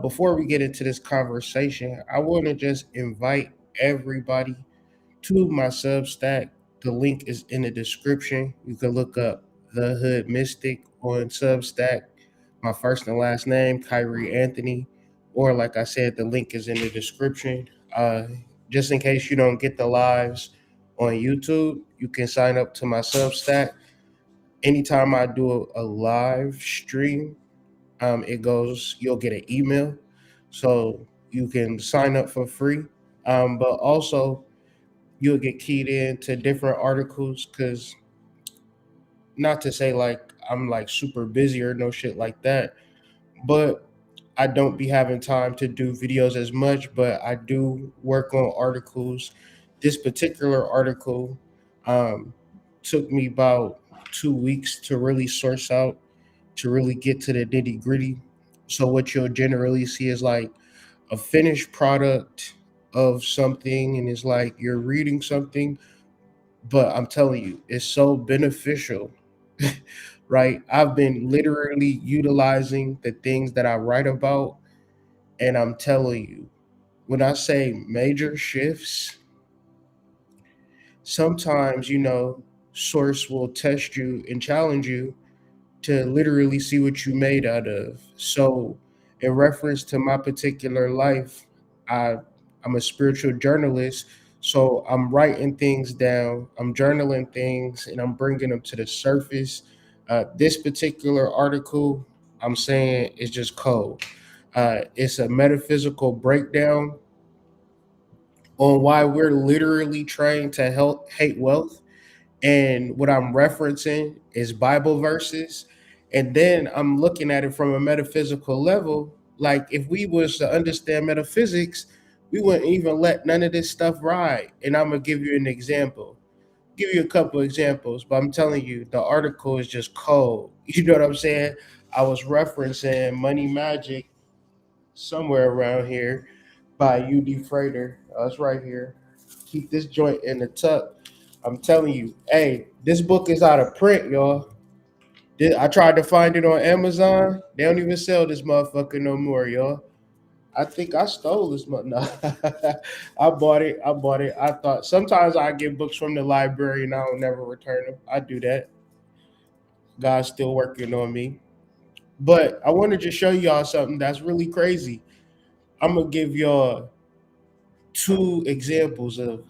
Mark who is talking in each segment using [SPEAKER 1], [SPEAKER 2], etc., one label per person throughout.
[SPEAKER 1] Before we get into this conversation, I want to just invite everybody to my Substack. The link is in the description. You can look up The Hood Mystic on Substack. My first and last name, Kyrie Anthony. Or, like I said, the link is in the description. Just in case you don't get the lives on YouTube, you can sign up to my Substack. Anytime I do a live stream, you'll get an email. So you can sign up for free. But also, you'll get keyed into different articles because not to say like I'm like super busy or no shit like that, but I don't be having time to do videos as much, but I do work on articles. This particular article um, took me about 2 weeks to really source out, to really get to the nitty gritty. So what you'll generally see is like a finished product of something, and it's like you're reading something, but I'm telling you, it's so beneficial, right? I've been literally utilizing the things that I write about, and I'm telling you, when I say major shifts, sometimes, Source will test you and challenge you to literally see what you made out of. So, in reference to my particular life, I I'm a spiritual journalist, so I'm writing things down, I'm journaling things, and I'm bringing them to the surface. This particular article, I'm saying, is just cold. It's a metaphysical breakdown on why we're literally trained to hate wealth, and what I'm referencing is Bible verses. And then I'm looking at it from a metaphysical level. Like if we was to understand metaphysics, we wouldn't even let none of this stuff ride. And I'm gonna give you an example. Give you a couple examples, but I'm telling you, the article is just cold. You know what I'm saying? I was referencing Money Magic somewhere around here by UD Freighter. It's right here. Keep this joint in the tuck. I'm telling you, hey, this book is out of print, y'all. I tried to find it on Amazon. They don't even sell this motherfucker no more, y'all. I think I stole this month. No, I bought it. I bought it. I thought sometimes I get books from the library and I don't never return them. I do that. God's still working on me. But I wanted to show y'all something that's really crazy. I'm gonna give y'all two examples of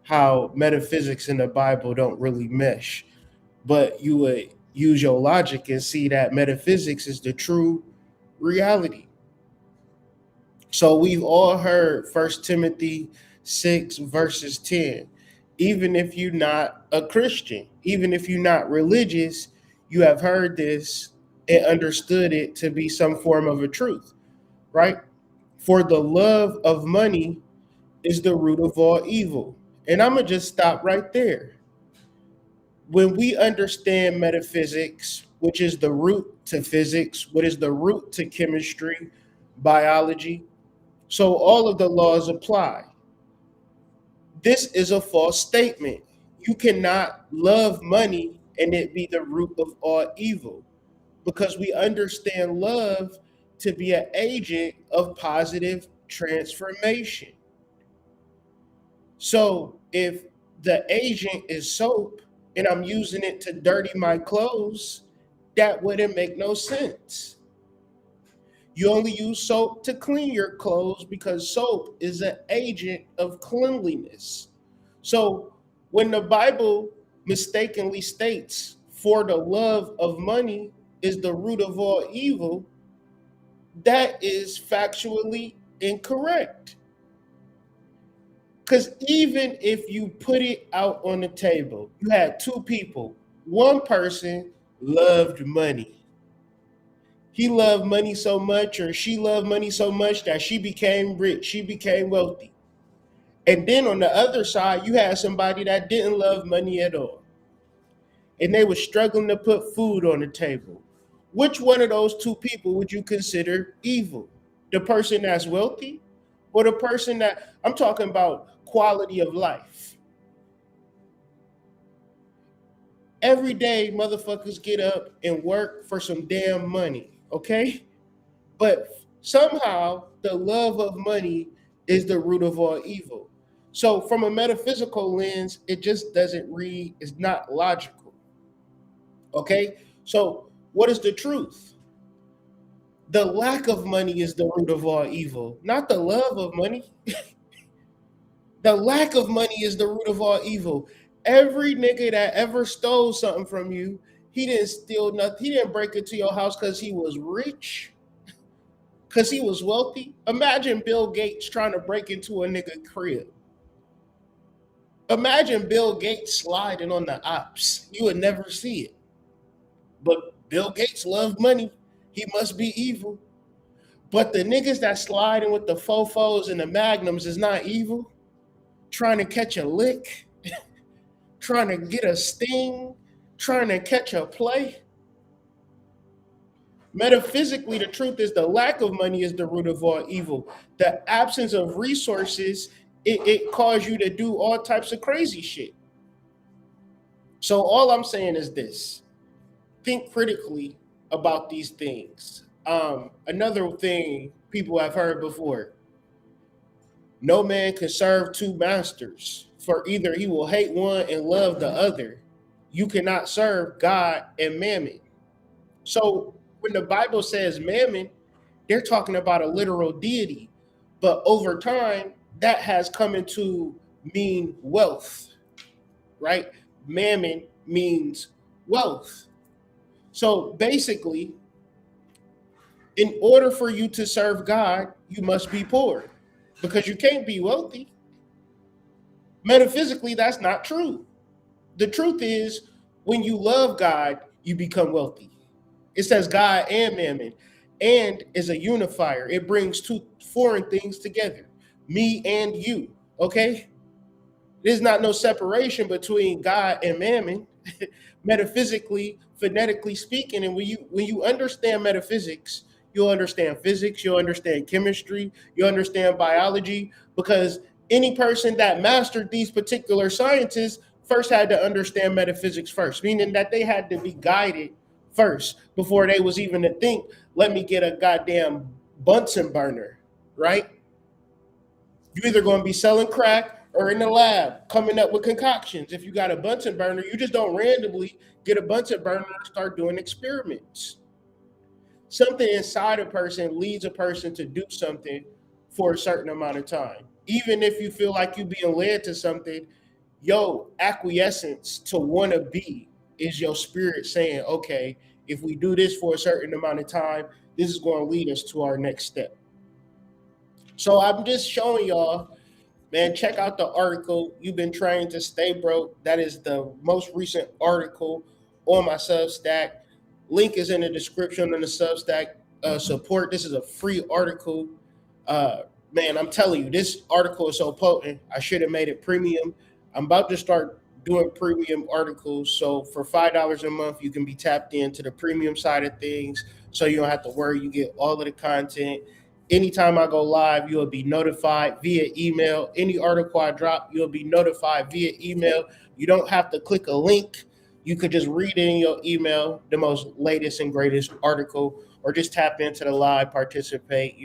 [SPEAKER 1] how metaphysics and the Bible don't really mesh. But you would use your logic and see that metaphysics is the true reality. So we've all heard First Timothy 6 verses 10. Even if you're not a Christian, even if you're not religious, you have heard this and understood it to be some form of a truth, right? For the love of money is the root of all evil. And I'm going to just stop right there. When we understand metaphysics, which is the root to physics, what is the root to chemistry, biology, so all of the laws apply. This is a false statement. You cannot love money and it be the root of all evil, because we understand love to be an agent of positive transformation. So if the agent is soap and I'm using it to dirty my clothes, that wouldn't make no sense. You only use soap to clean your clothes because soap is an agent of cleanliness. So when the Bible mistakenly states, for the love of money is the root of all evil, that is factually incorrect. Because even if you put it out on the table, you had two people. One person loved money. He loved money so much, or she loved money so much that she became rich, she became wealthy. And then on the other side, you had somebody that didn't love money at all. And they were struggling to put food on the table. Which one of those two people would you consider evil? The person that's wealthy, or the person that, I'm talking about quality of life? Every day, motherfuckers get up and work for some damn money, okay? But Somehow, the love of money is the root of all evil. So, from a metaphysical lens, it just doesn't read, it's not logical. Okay? So, what is the truth? The lack of money is the root of all evil, not the love of money. The lack of money is the root of all evil. Every nigga that ever stole something from you, he didn't steal nothing. He didn't break into your house because he was rich, because he was wealthy. Imagine Bill Gates trying to break into a nigga crib. Imagine Bill Gates sliding on the ops. You would never see it. But Bill Gates loved money. He must be evil. But the niggas that sliding with the fofos and the magnums is not evil. Trying to catch a lick, trying to get a sting, trying to catch a play. Metaphysically, the truth is the lack of money is the root of all evil. The absence of resources, it causes you to do all types of crazy shit. So all I'm saying is this: think critically about these things. Another thing people have heard before: no man can serve two masters, for either he will hate one and love the other. You cannot serve God and mammon. So when the Bible says mammon, they're talking about a literal deity. But over time, that has come into mean wealth, right? Mammon means wealth. So basically, in order for you to serve God, you must be poor because you can't be wealthy. Metaphysically, that's not true. The truth is, when you love God, you become wealthy. It says God and mammon, and is a unifier. It brings two foreign things together, me and you. Okay, there's not no separation between God and mammon, metaphysically, phonetically speaking. And when you understand metaphysics, you'll understand physics, you'll understand chemistry, you'll understand biology, because any person that mastered these particular sciences first had to understand metaphysics first, meaning that they had to be guided first before they was even to think, let me get a goddamn Bunsen burner, right? You're either going to be selling crack or in the lab coming up with concoctions. If you got a Bunsen burner, you just don't randomly get a Bunsen burner and start doing experiments. Something inside a person leads a person to do something for a certain amount of time. Even if you feel like you're being led to something, your acquiescence to want to be is your spirit saying, okay, if we do this for a certain amount of time, this is going to lead us to our next step. So I'm just showing y'all, man, check out the article. You've been trained to stay broke. That is the most recent article on my Substack. Link is in the description on the Substack support. This is a free article. Man, I'm telling you, this article is so potent. I should have made it premium. I'm about to start doing premium articles. So for $5 a month, you can be tapped into the premium side of things. So you don't have to worry. You get all of the content. Anytime I go live, you'll be notified via email. Any article I drop, you'll be notified via email. You don't have to click a link. You could just read in your email the most latest and greatest article, or just tap into the live, participate,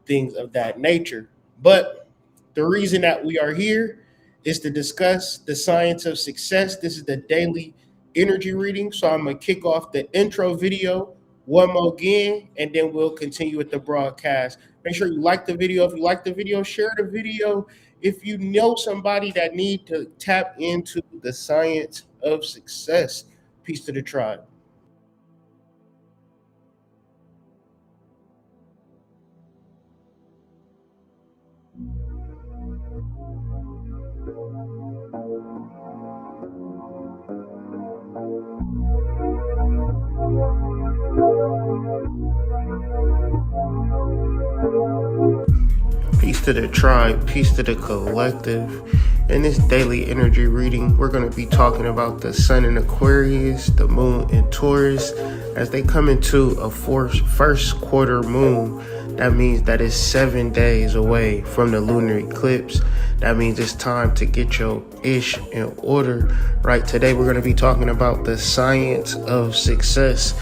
[SPEAKER 1] things of that nature. But the reason that we are here is to discuss the science of success. This is the daily energy reading. So I'm going to kick off the intro video one more again, and then we'll continue with the broadcast. Make sure you like the video. If you like the video, share the video. If you know somebody that need to tap into the science of success, peace to the tribe. Peace to the tribe, peace to the collective. In this daily energy reading, we're going to be talking about the sun in Aquarius, the moon in Taurus. As they come into a first quarter moon, that means that it's 7 days away from the lunar eclipse. That means it's time to get your ish in order. Right, today we're going to be talking about the science of success.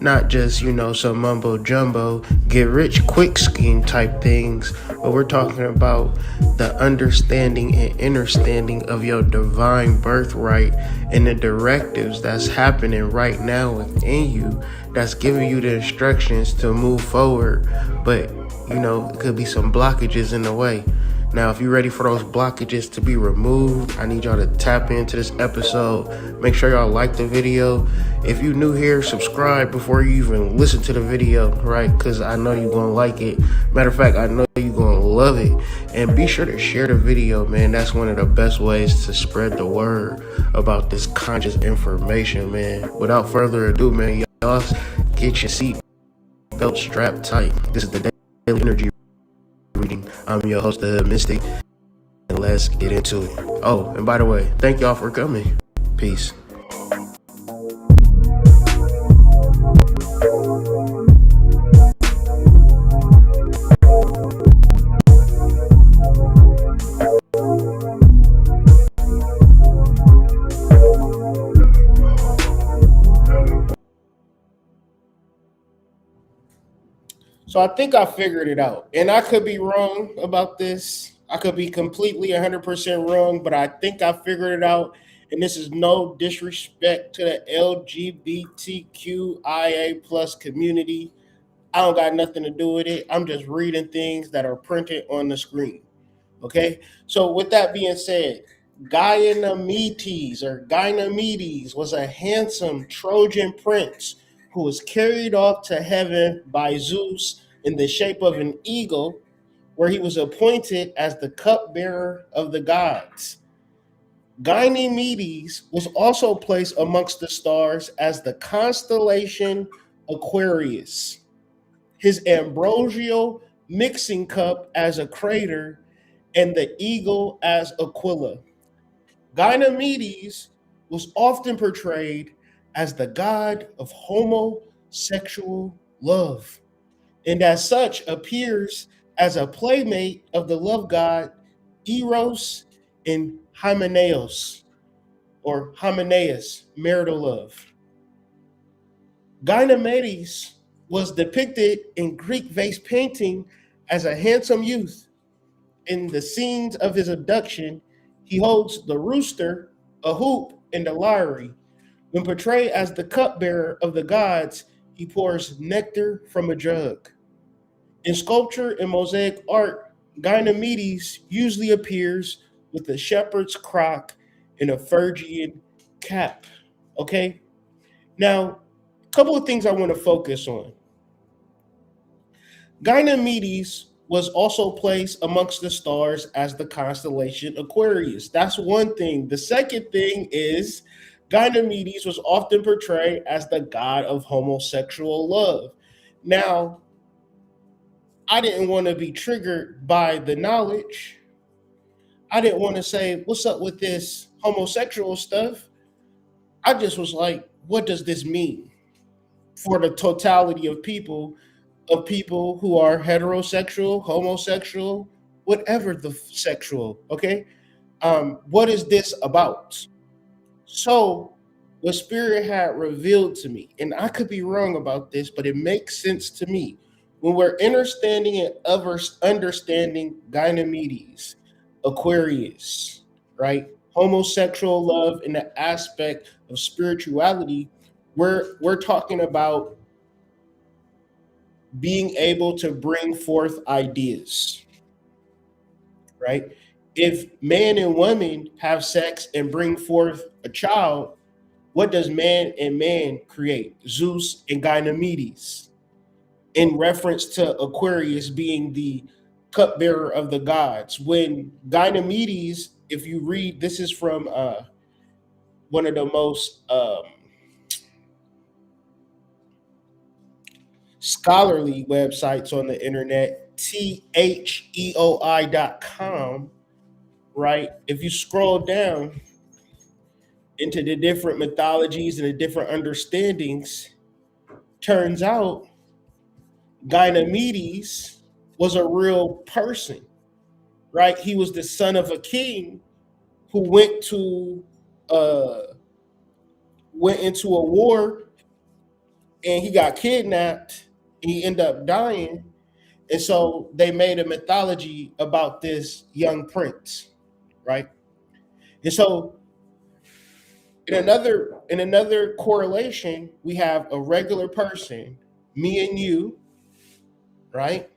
[SPEAKER 1] not just, some mumbo jumbo, get rich quick scheme type things, but we're talking about the understanding and understanding of your divine birthright and the directives that's happening right now within you that's giving you the instructions to move forward. But, it could be some blockages in the way. Now, if you're ready for those blockages to be removed, I need y'all to tap into this episode. Make sure y'all like the video. If you're new here, subscribe before you even listen to the video, right? Because I know you're going to like it. Matter of fact, I know you're going to love it. And be sure to share the video, man. That's one of the best ways to spread the word about this conscious information, man. Without further ado, man, y'all get your seat belt strapped tight. This is the Daily Energy Reading. I'm your host, The Mystic, and let's get into it. Oh, and by the way, thank y'all for coming. Peace. So I think I figured it out, and I could be wrong about this. I could be completely 100% wrong, but I think I figured it out. And this is no disrespect to the LGBTQIA plus community. I don't got nothing to do with it. I'm just reading things that are printed on the screen. Okay. So with that being said, Ganymedes was a handsome Trojan prince who was carried off to heaven by Zeus in the shape of an eagle, where he was appointed as the cupbearer of the gods. Ganymedes was also placed amongst the stars as the constellation Aquarius, his ambrosial mixing cup as a crater, and the eagle as Aquila. Ganymedes was often portrayed as the god of homosexual love, and as such appears as a playmate of the love god Eros and Hymenaeus, or Hymenaeus, marital love. Ganymedes was depicted in Greek vase painting as a handsome youth. In the scenes of his abduction, he holds the rooster, a hoop, and a lyre. When portrayed as the cupbearer of the gods, he pours nectar from a jug. In sculpture and mosaic art, Ganymedes usually appears with a shepherd's crock and a Phrygian cap. Okay? Now, a couple of things I want to focus on. Ganymedes was also placed amongst the stars as the constellation Aquarius. That's one thing. The second thing is Ganymedes was often portrayed as the god of homosexual love. Now, I didn't want to be triggered by the knowledge. I didn't want to say, what's up with this homosexual stuff? I just was like, what does this mean for the totality of people who are heterosexual, homosexual, whatever the sexual, okay? What is this about? So what Spirit had revealed to me, and I could be wrong about this, but it makes sense to me. When we're understanding and understanding Ganymedes, Aquarius, right? Homosexual love in the aspect of spirituality, we're talking about being able to bring forth ideas, right? If man and woman have sex and bring forth a child, what does man and man create? Zeus and Ganymedes, in reference to Aquarius being the cupbearer of the gods. When Ganymedes, if you read, this is from one of the most scholarly websites on the internet, theoi.com, right? If you scroll down into the different mythologies and the different understandings, turns out Ganymedes was a real person, right? He was the son of a king who went into a war and he got kidnapped and he ended up dying. And so they made a mythology about this young prince, right? And so in another correlation, we have a regular person, me and you, right?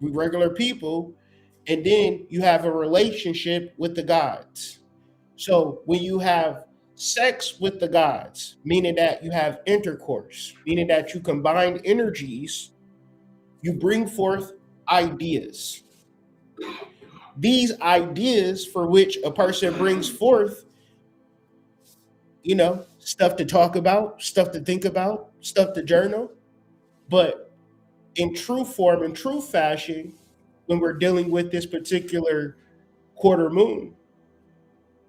[SPEAKER 1] We regular people, and then you have a relationship with the gods. So when you have sex with the gods, meaning that you have intercourse, meaning that you combine energies, you bring forth ideas. These ideas for which a person brings forth, stuff to talk about, stuff to think about, stuff to journal. But in true form, in true fashion, when we're dealing with this particular quarter moon,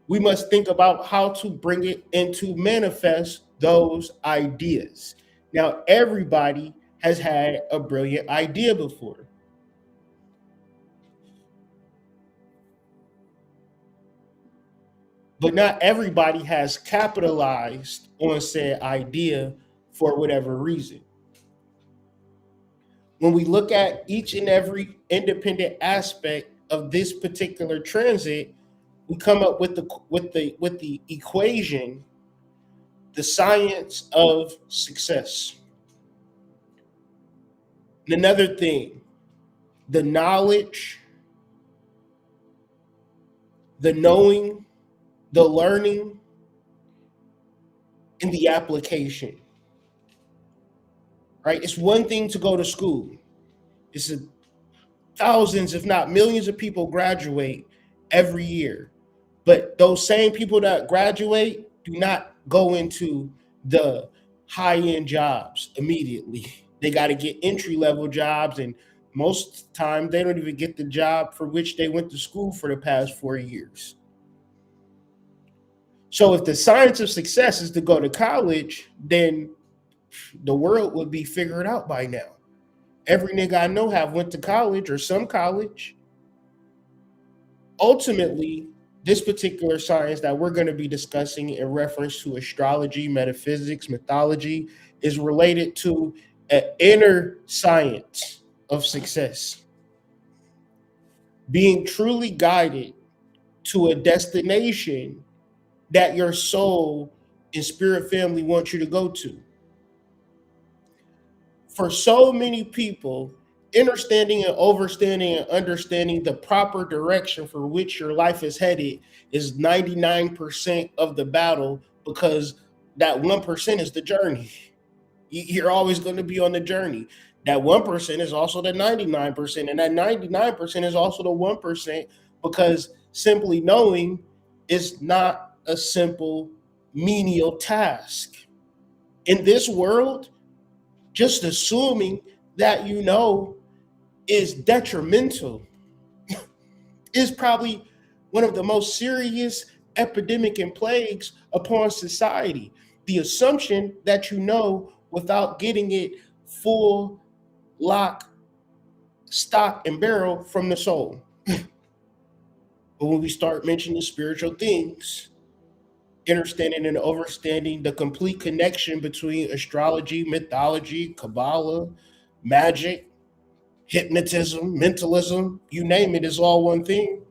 [SPEAKER 1] we must think about how to bring it into manifest those ideas. Now, everybody has had a brilliant idea before. But not everybody has capitalized on said idea for whatever reason. When we look at each and every independent aspect of this particular transit, we come up with the equation, the science of success. And another thing, the knowledge, the knowing, the learning, and the application. Right? It's one thing to go to school. It's thousands, if not millions, of people graduate every year. But those same people that graduate do not go into the high end jobs immediately. They got to get entry level jobs, and most time they don't even get the job for which they went to school for the past 4 years. So if the science of success is to go to college, then the world would be figured out by now. Every nigga I know have went to college or some college. Ultimately, this particular science that we're going to be discussing in reference to astrology, metaphysics, mythology is related to an inner science of success. Being truly guided to a destination that your soul and spirit family wants you to go to. For so many people, understanding and overstanding and understanding the proper direction for which your life is headed is 99% of the battle, because that 1% is the journey. You're always going to be on the journey. That 1% is also the 99%, and that 99% is also the 1%, because simply knowing is not a simple menial task. In this world, just assuming that you know is detrimental. Is probably one of the most serious epidemic and plagues upon society. The assumption that you know without getting it full lock, stock, and barrel from the soul. But when we start mentioning spiritual things, understanding and overstanding the complete connection between astrology, mythology, Kabbalah, magic, hypnotism, mentalism, you name it, is all one thing.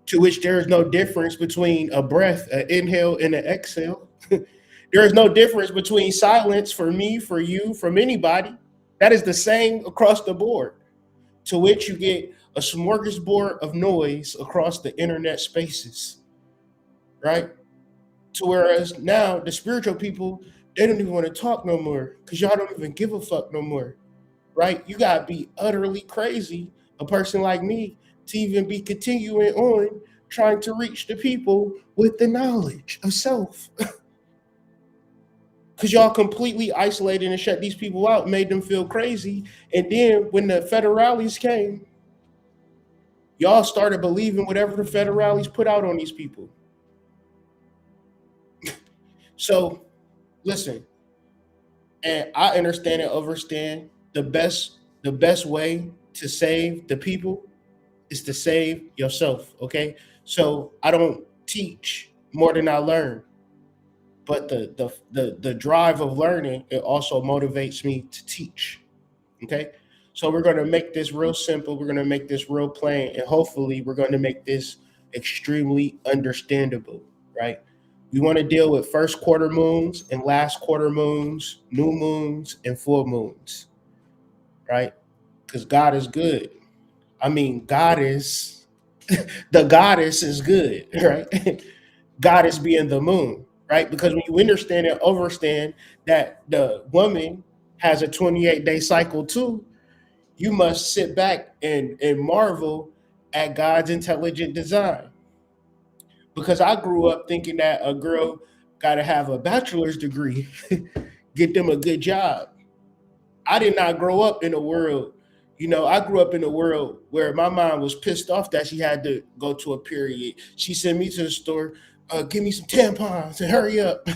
[SPEAKER 1] To which there is no difference between a breath, an inhale, and an exhale. There is no difference between silence for me, for you, from anybody. That is the same across the board. To which you get a smorgasbord of noise across the internet spaces, right? To whereas now the spiritual people, they don't even want to talk no more because y'all don't even give a fuck no more, right? You gotta be utterly crazy, a person like me, to even be continuing on trying to reach the people with the knowledge of self. Because y'all completely isolated and shut these people out, made them feel crazy. And then when the federales came, y'all started believing whatever the federales put out on these people. So listen, and I understand and understand the best way to save the people is to save yourself. Okay. So I don't teach more than I learn. but the drive of learning, it also motivates me to teach. Okay, so we're going to make this real simple. We're going to make this real plain, and hopefully, we're going to make this extremely understandable. Right? We want to deal with first quarter moons and last quarter moons, new moons and full moons. Right? Because God is good. I mean, God is the goddess is good, right? Goddess being the moon, right? Because when you understand and understand that the woman has a 28-day cycle too, you must sit back and marvel at God's intelligent design. Because I grew up thinking that a girl got to have a bachelor's degree, get them a good job. I did not grow up in a world, I grew up in a world where my mom was pissed off that she had to go to a period. She sent me to the store, give me some tampons and hurry up.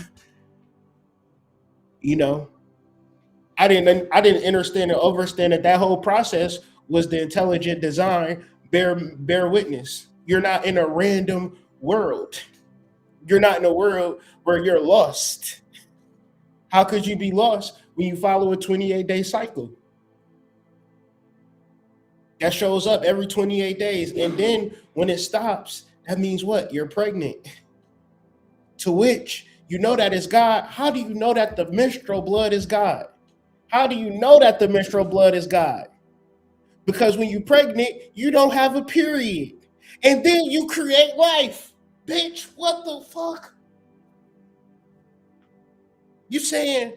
[SPEAKER 1] You know, I didn't understand and understand that whole process was the intelligent design. Bear witness. You're not in a random world. You're not in a world where you're lost. How could you be lost when you follow a 28-day cycle? That shows up every 28 days. And then when it stops, that means what? You're pregnant. To which you know that it's God. How do you know that the menstrual blood is God? How do you know that the menstrual blood is God? Because when you're pregnant, you don't have a period. And then you create life. Bitch, what the fuck? You saying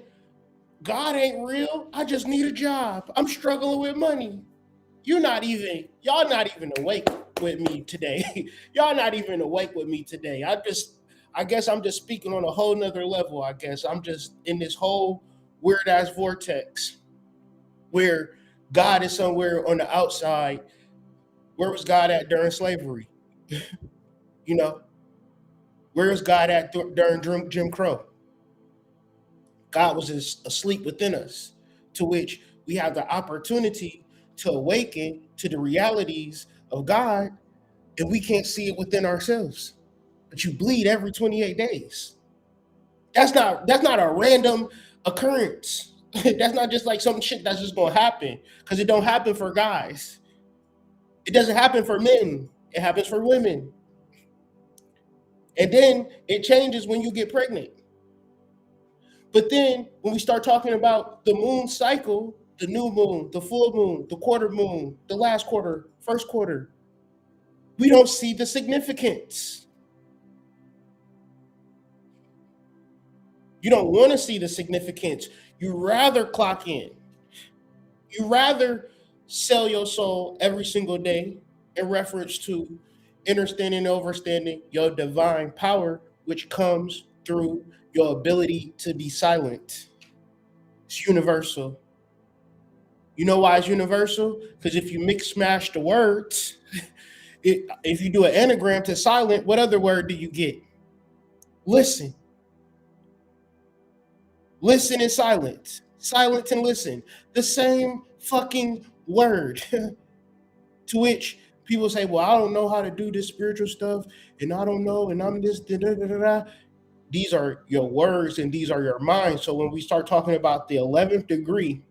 [SPEAKER 1] God ain't real? I just need a job. I'm struggling with money. Y'all not even awake with me today. Y'all not even awake with me today. I guess I'm just speaking on a whole nother level. I guess I'm just in this whole weird ass vortex where God is somewhere on the outside. Where was God at during slavery? You know, where was God at during Jim Crow? God was asleep within us, to which we have the opportunity to awaken to the realities of God, and we can't see it within ourselves. But you bleed every 28 days. That's not a random occurrence. That's not just like some shit that's just gonna happen. Because it don't happen for guys. It doesn't happen for men. It happens for women. And then it changes when you get pregnant. But then when we start talking about the moon cycle, the new moon, the full moon, the quarter moon, the last quarter, first quarter, we don't see the significance. You don't want to see the significance. You rather clock in. You rather sell your soul every single day in reference to understanding and overstanding your divine power, which comes through your ability to be silent. It's universal. You know why it's universal? Because if you mix smash the words, if you do an anagram to silent, what other word do you get? Listen. Listen and silence. Silence and listen. The same fucking word. To which people say, well, I don't know how to do this spiritual stuff, and I don't know, and I'm this, da, da, da, da, da. These are your words and these are your minds. So when we start talking about the 11th degree,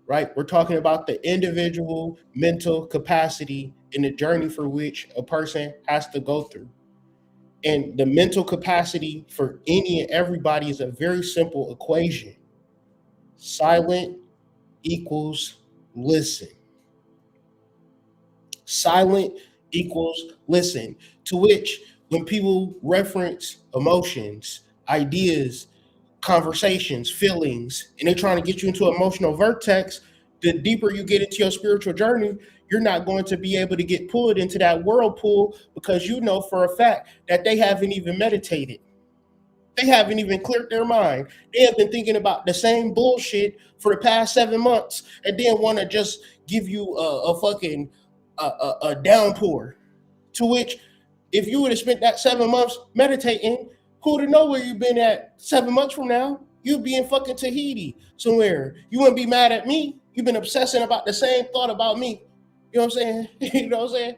[SPEAKER 1] right, we're talking about the individual mental capacity in the journey for which a person has to go through. And the mental capacity for any and everybody is a very simple equation. Silent equals listen. Silent equals listen. To which, when people reference emotions, ideas, conversations, feelings, and they're trying to get you into an emotional vertex, the deeper you get into your spiritual journey, you're not going to be able to get pulled into that whirlpool because you know for a fact that they haven't even meditated. They haven't even cleared their mind. They have been thinking about the same bullshit for the past 7 months and then want to just give you a fucking a downpour. To which, if you would have spent that 7 months meditating, who would know where you've been at 7 months from now? You'd be in fucking Tahiti somewhere. You wouldn't be mad at me. You've been obsessing about the same thought about me. You know what I'm saying? You know what I'm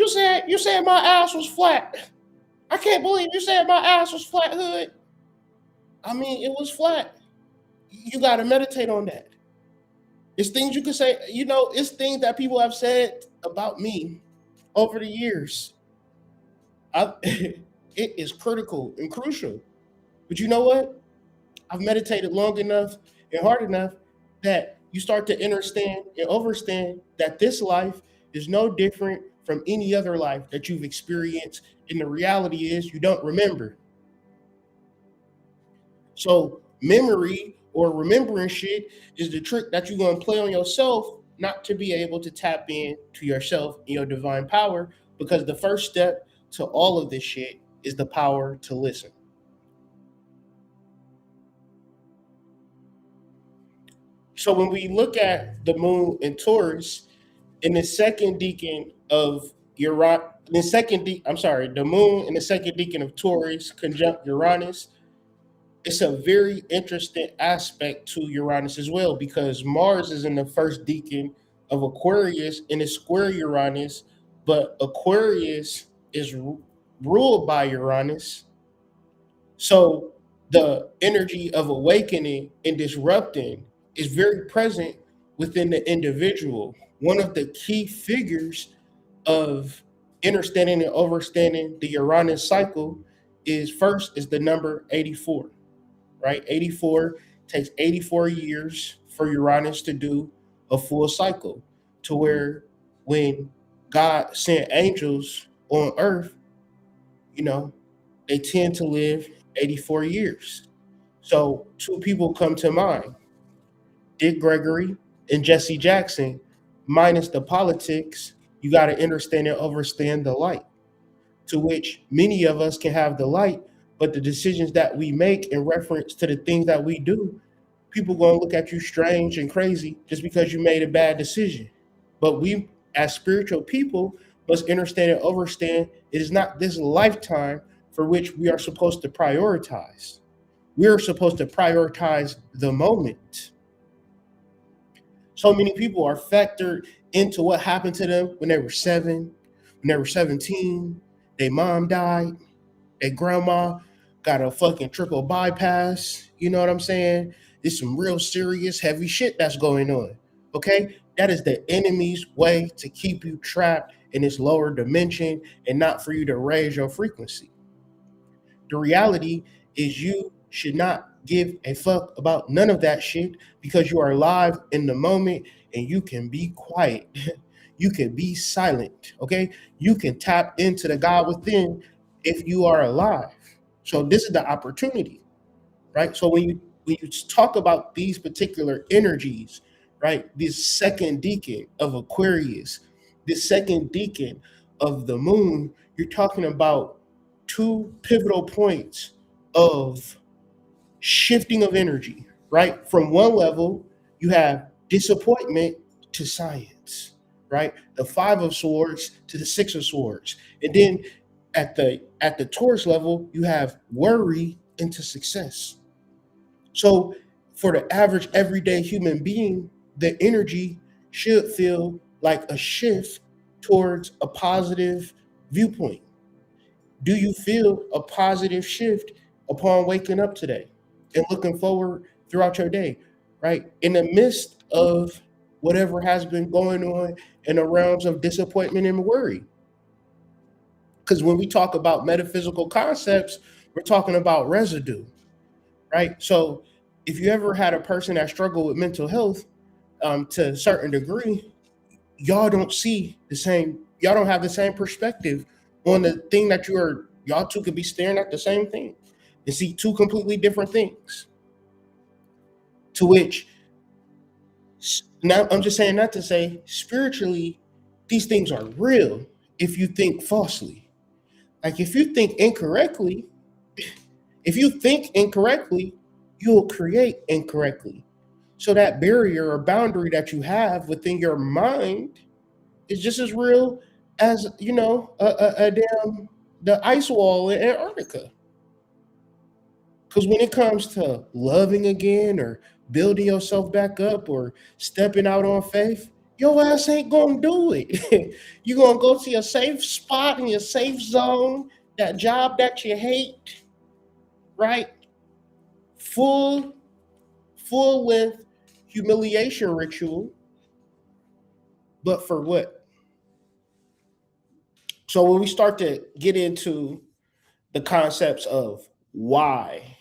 [SPEAKER 1] saying? You said my ass was flat. I can't believe you said my ass was flat hood. I mean, it was flat. You got to meditate on that. It's things you can say, it's things that people have said about me over the years. It is critical and crucial. But you know what? I've meditated long enough and hard enough that you start to understand and overstand that this life is no different from any other life that you've experienced. And the reality is, you don't remember. So, memory or remembering shit is the trick that you're going to play on yourself, not to be able to tap in to yourself and your divine power. Because the first step to all of this shit is the power to listen. So when we look at the moon in Taurus, in the second decan of Uranus, the moon in the second decan of Taurus conjunct Uranus, it's a very interesting aspect to Uranus as well, because Mars is in the first decan of Aquarius and it's square Uranus, but Aquarius is ruled by Uranus. So the energy of awakening and disrupting is very present within the individual. One of the key figures of understanding and overstanding the Uranus cycle is the number 84, right? 84 takes 84 years for Uranus to do a full cycle, to where when God sent angels on earth, you know, they tend to live 84 years. So two people come to mind: Dick Gregory and Jesse Jackson. Minus the politics, you got to understand and understand the light, to which many of us can have the light, but the decisions that we make in reference to the things that we do, people going to look at you strange and crazy just because you made a bad decision. But we, as spiritual people, must understand and understand it is not this lifetime for which we are supposed to prioritize. We are supposed to prioritize the moment. So many people are factored into what happened to them when they were 7, when they were 17, their mom died, their grandma got a fucking triple bypass. You know what I'm saying? It's some real serious, heavy shit that's going on. Okay? That is the enemy's way to keep you trapped in this lower dimension and not for you to raise your frequency. The reality is, you should not give a fuck about none of that shit, because you are alive in the moment and you can be quiet. You can be silent. Okay? You can tap into the God within if you are alive. So this is the opportunity, right? So when you talk about these particular energies, right? This second decan of Aquarius, this second decan of the moon, you're talking about two pivotal points of shifting of energy, right? From one level, you have disappointment to science, right? The 5 of swords to the 6 of swords. And then at the Taurus level, you have worry into success. So for the average everyday human being, the energy should feel like a shift towards a positive viewpoint. Do you feel a positive shift upon waking up today and looking forward throughout your day, right? In the midst of whatever has been going on in the realms of disappointment and worry. Because when we talk about metaphysical concepts, we're talking about residue, right? So if you ever had a person that struggled with mental health, to a certain degree, y'all don't see the same, y'all don't have the same perspective on the thing that y'all two could be staring at the same thing and see two completely different things. To which, now I'm just saying that to say, spiritually, these things are real if you think falsely. Like if you think incorrectly, you'll create incorrectly. So that barrier or boundary that you have within your mind is just as real as, a damn the ice wall in Antarctica. Because when it comes to loving again or building yourself back up or stepping out on faith, your ass ain't gonna do it. You're gonna go to your safe spot in your safe zone that job that you hate, right? Full full length humiliation ritual, but for what? So when we start to get into the concepts of why,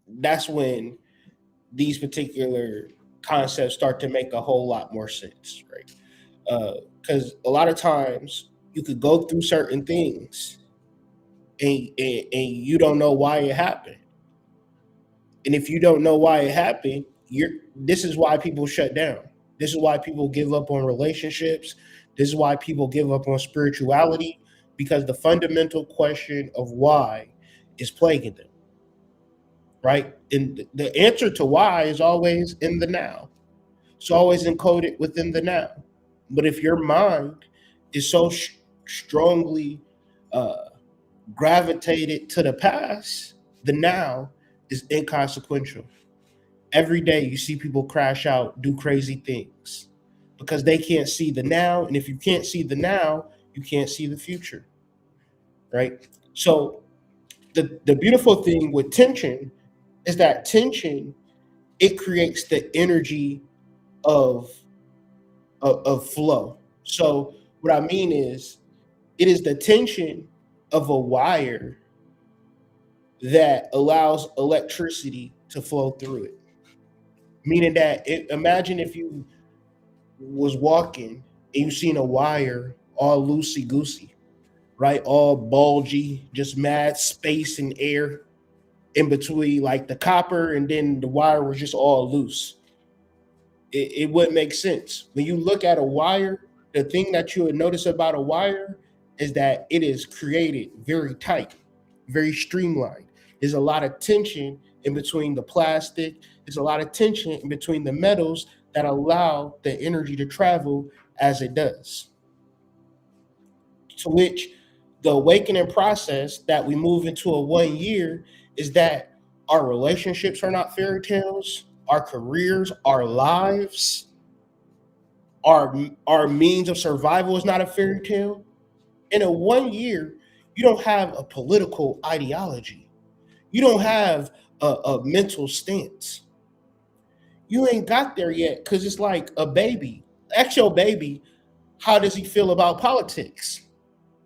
[SPEAKER 1] that's when these particular concepts start to make a whole lot more sense, right? Because a lot of times you could go through certain things and you don't know why it happened. And if you don't know why it happened, you're this is why people shut down. This is why people give up on relationships. This is why people give up on spirituality because the fundamental question of why is plaguing them, right? And the answer to why is always in the now. It's always encoded within the now. But if your mind is so strongly uh, gravitated to the past, the now is inconsequential. Every day you see people crash out, do crazy things because they can't see the now. And if you can't see the now, you can't see the future, right? So the beautiful thing with tension is that tension, it creates the energy of, of flow. So what I mean is it is the tension of a wire that allows electricity to flow through it. Meaning that imagine if you was walking and you seen a wire all loosey goosey, right? All bulgy, just mad space and air in between, like the copper, and then the wire was just all loose. It wouldn't make sense. When you look at a wire, the thing that you would notice about a wire is that it is created very tight, very streamlined. There's a lot of tension in between the plastic. There's a lot of tension in between the metals that allow the energy to travel as it does. To which the awakening process that we move into a 1 year is that our relationships are not fairy tales, our careers, our lives, our means of survival is not a fairy tale. In a 1 year, you don't have a political ideology. You don't have a mental stance. You ain't got there yet because it's like a baby. Ask your baby, how does he feel about politics?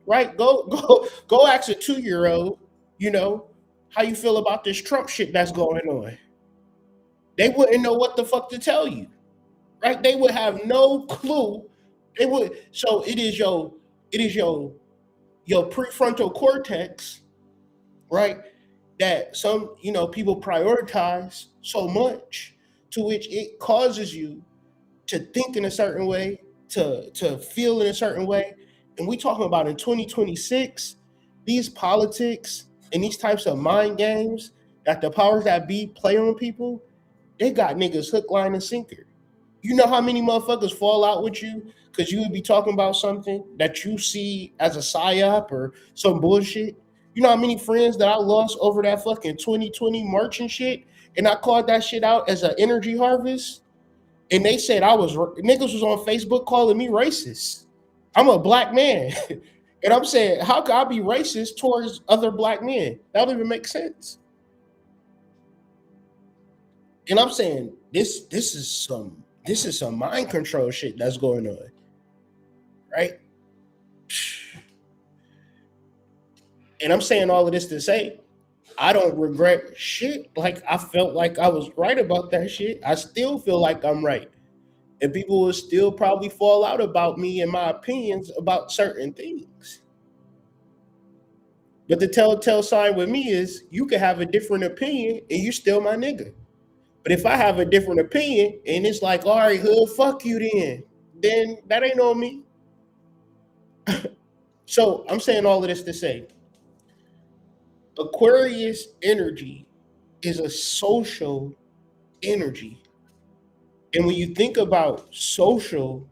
[SPEAKER 1] Right? Go ask a 2 year old, you know, how you feel about this Trump shit that's going on. They wouldn't know what the fuck to tell you. Right? They would have no clue. They would so it is your prefrontal cortex, right? That some people prioritize so much to which it causes you to think in a certain way, to feel in a certain way. And we talking about in 2026, these politics and these types of mind games that the powers that be play on people, they got niggas hook, line, and sinker. You know how many motherfuckers fall out with you because you would be talking about something that you see as a psyop or some bullshit? You know how many friends that I lost over that fucking 2020 March and shit? And I called that shit out as an energy harvest. And they said niggas was on Facebook calling me racist. I'm a black man. And I'm saying, how could I be racist towards other black men? That don't even make sense. And I'm saying this is some mind control shit that's going on, right? And I'm saying all of this to say I don't regret shit. Like I felt like I was right about that shit. I still feel like I'm right. And people will still probably fall out about me and my opinions about certain things. But the telltale sign with me is you can have a different opinion and you still my nigga. But if I have a different opinion and it's like, all right, hood, fuck you then that ain't on me. So I'm saying all of this to say Aquarius energy is a social energy. And when you think about social,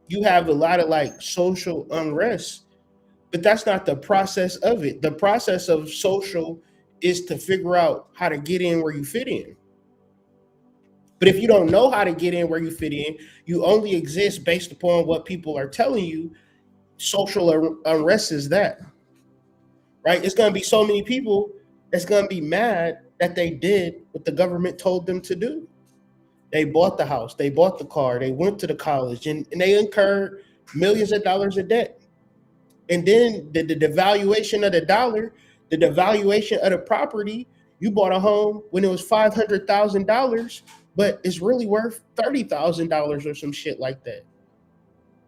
[SPEAKER 1] you have a lot of like social unrest, but that's not the process of it. The process of social is to figure out how to get in where you fit in. But if you don't know how to get in where you fit in, you only exist based upon what people are telling you. Social unrest is that. right? It's going to be so many people that's going to be mad that they did what the government told them to do. They bought the house, they bought the car, they went to the college, and they incurred millions of dollars of debt. And then the devaluation of the dollar, the devaluation of the property, you bought a home when it was $500,000, but it's really worth $30,000 or some shit like that.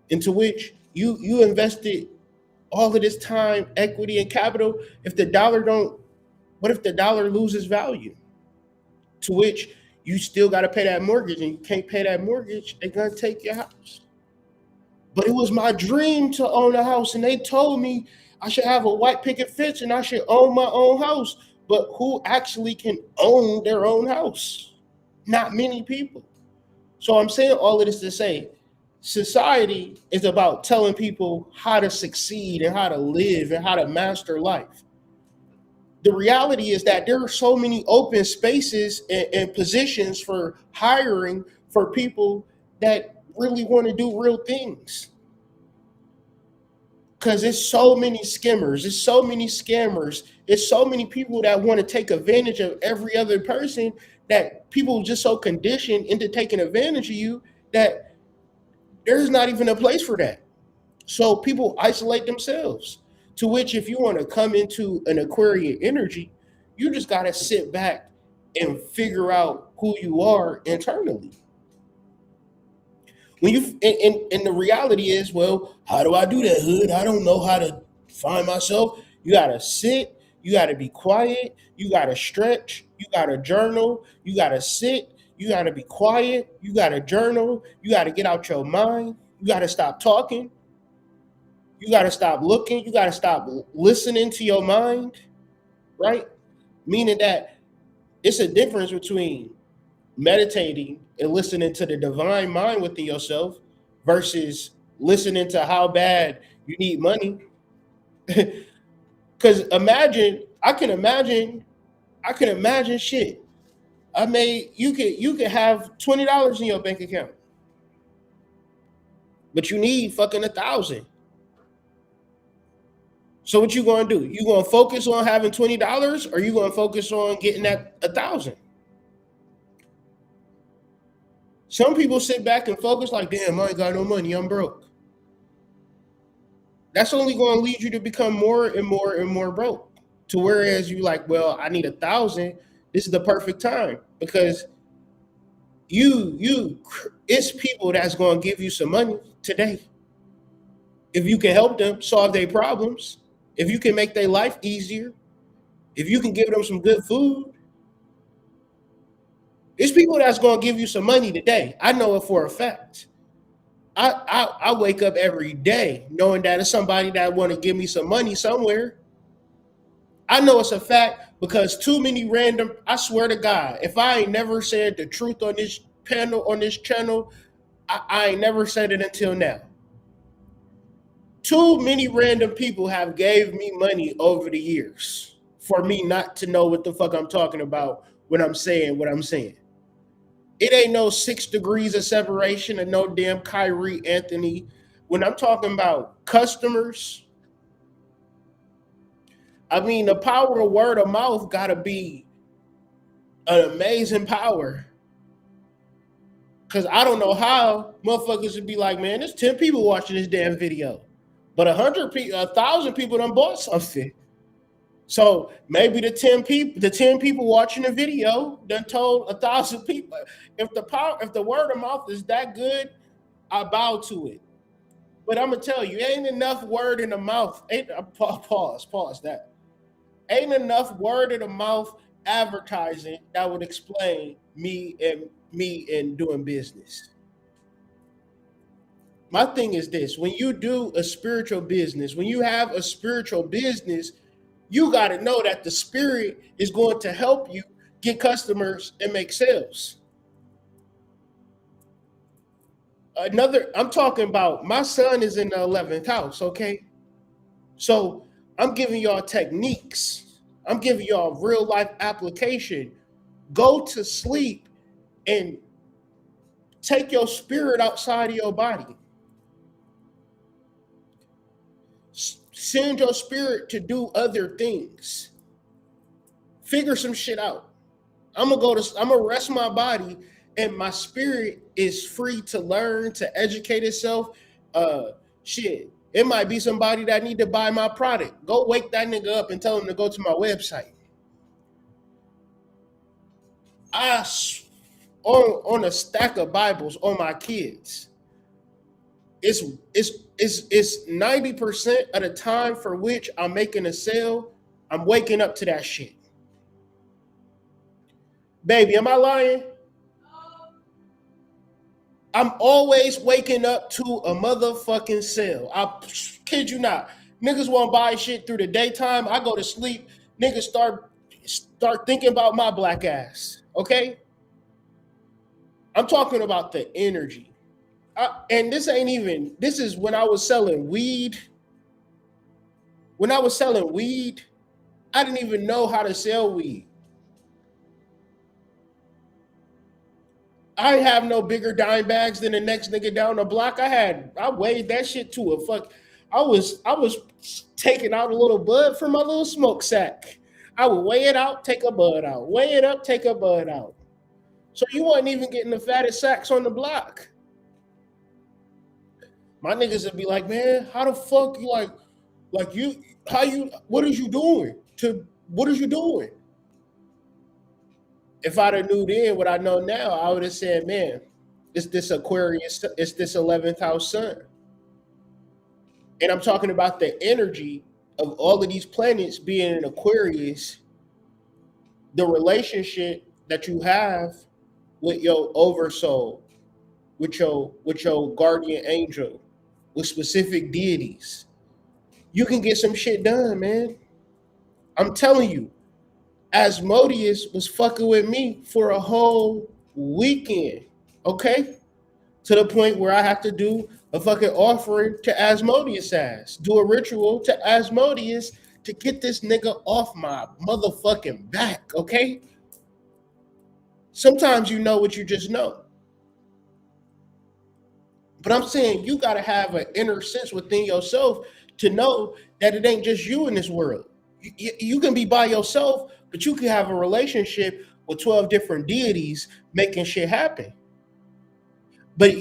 [SPEAKER 1] Into which you invested all of this time, equity, and capital. If the dollar don't, what if the dollar loses value? To which you still got to pay that mortgage, and you can't pay that mortgage, they're gonna take your house. But it was my dream to own a house, and they told me I should have a white picket fence and I should own my own house. But who actually can own their own house? Not many people. So I'm saying all of this to say society is about telling people how to succeed and how to live and how to master life. The reality is that there are so many open spaces and positions for hiring for people that really want to do real things. Because it's so many skimmers, it's so many scammers, it's so many people that want to take advantage of every other person, that people just so conditioned into taking advantage of you that there's not even a place for that. So people isolate themselves. To which, if you want to come into an Aquarian energy, you just got to sit back and figure out who you are internally. When you and the reality is, well, how do I do that, hood? I don't know how to find myself. You got to sit. You got to be quiet. You got to stretch. You got to journal. You got to sit. You got to be quiet. You got to journal. You got to get out your mind. You got to stop talking. You got to stop looking. You got to stop listening to your mind, right? Meaning that it's a difference between meditating and listening to the divine mind within yourself versus listening to how bad you need money. Because I can imagine shit. You could have $20 in your bank account, but you need fucking 1,000. So what you gonna do? You gonna focus on having $20, or you gonna focus on getting that 1,000? Some people sit back and focus like, damn, I ain't got no money, I'm broke. That's only gonna lead you to become more and more and more broke. To whereas you like, well, I need 1,000. This is the perfect time because you it's people that's gonna give you some money today. If you can help them solve their problems, if you can make their life easier, if you can give them some good food, it's people that's gonna give you some money today. I know it for a fact. I wake up every day knowing that it's somebody that want to give me some money somewhere. I know it's a fact because too many random. I swear to God, if I ain't never said the truth on this panel on this channel, I ain't never said it until now. Too many random people have gave me money over the years for me not to know what the fuck I'm talking about when I'm saying what I'm saying. It ain't no 6 degrees of separation and no damn Kyrie Anthony. When I'm talking about customers, I mean the power of word of mouth gotta be an amazing power. Cause I don't know how motherfuckers would be like, man, there's 10 people watching this damn video. But 100 people, 1,000 people done bought something. So maybe the 10 people watching the video done told 1,000 people. If the word of mouth is that good, I bow to it. But I'm gonna tell you, ain't enough word in the mouth. Pause that. Ain't enough word in the mouth advertising that would explain me and doing business. My thing is this: when you do a spiritual business, when you have a spiritual business, you got to know that the spirit is going to help you get customers and make sales. I'm talking about my son is in the 11th house, okay? So I'm giving y'all techniques, I'm giving y'all real life application. Go to sleep and take your spirit outside of your body. Send your spirit to do other things. Figure some shit out. I'm gonna rest my body, and my spirit is free to learn, to educate itself. Uh Shit. It might be somebody that need to buy my product. Go wake that nigga up and tell him to go to my website. I on a stack of Bibles on my kids. It's it's 90% of the time for which I'm making a sale, I'm waking up to that shit. Baby, am I lying? I'm always waking up to a motherfucking sale. I kid you not. Niggas won't buy shit through the daytime. I go to sleep. Niggas start thinking about my black ass. Okay? I'm talking about the energy. And this is when I was selling weed. When I was selling weed, I didn't even know how to sell weed. I have no bigger dime bags than the next nigga down the block. I weighed that shit to a fuck. I was taking out a little bud from my little smoke sack. I would weigh it out, take a bud out. Weigh it up, take a bud out. So you wasn't even getting the fattest sacks on the block. My niggas would be like, man, how the fuck you like you how you what is you doing? What is you doing? If I'd have knew then what I know now, I would have said, man, it's this Aquarius, it's this 11th house sun. And I'm talking about the energy of all of these planets being in Aquarius, the relationship that you have with your oversoul, with your guardian angel, with specific deities. You can get some shit done, man. I'm telling you, Asmodeus was fucking with me for a whole weekend, okay? To the point where I have to do a fucking offering to Asmodeus ass, do a ritual to Asmodeus to get this nigga off my motherfucking back, okay? Sometimes you know what you just know. But I'm saying you got to have an inner sense within yourself to know that it ain't just you in this world. You can be by yourself, but you can have a relationship with 12 different deities making shit happen. But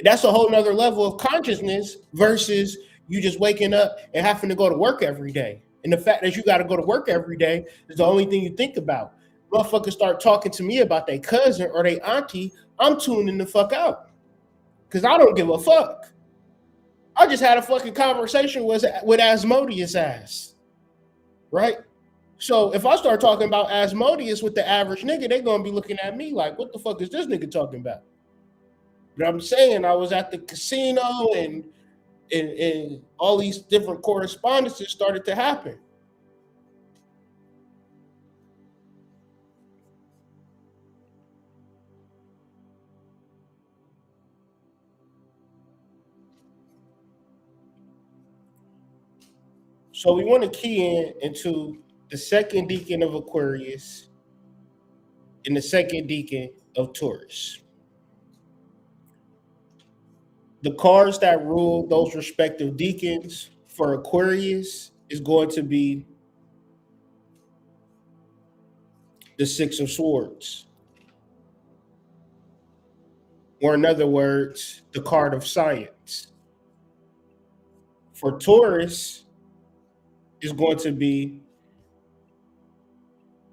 [SPEAKER 1] that's a whole nother level of consciousness versus you just waking up and having to go to work every day. And the fact that you got to go to work every day is the only thing you think about. Motherfuckers start talking to me about their cousin or their auntie, I'm tuning the fuck out. Because I don't give a fuck. I just had a fucking conversation with Asmodeus ass. Right? So if I start talking about Asmodeus with the average nigga, they're going to be looking at me like, what the fuck is this nigga talking about? But I'm saying I was at the casino and all these different correspondences started to happen. So we want to key into the second decan of Aquarius and the second decan of Taurus. The cards that rule those respective decans for Aquarius is going to be the Six of Swords. Or in other words, the card of science. For Taurus is going to be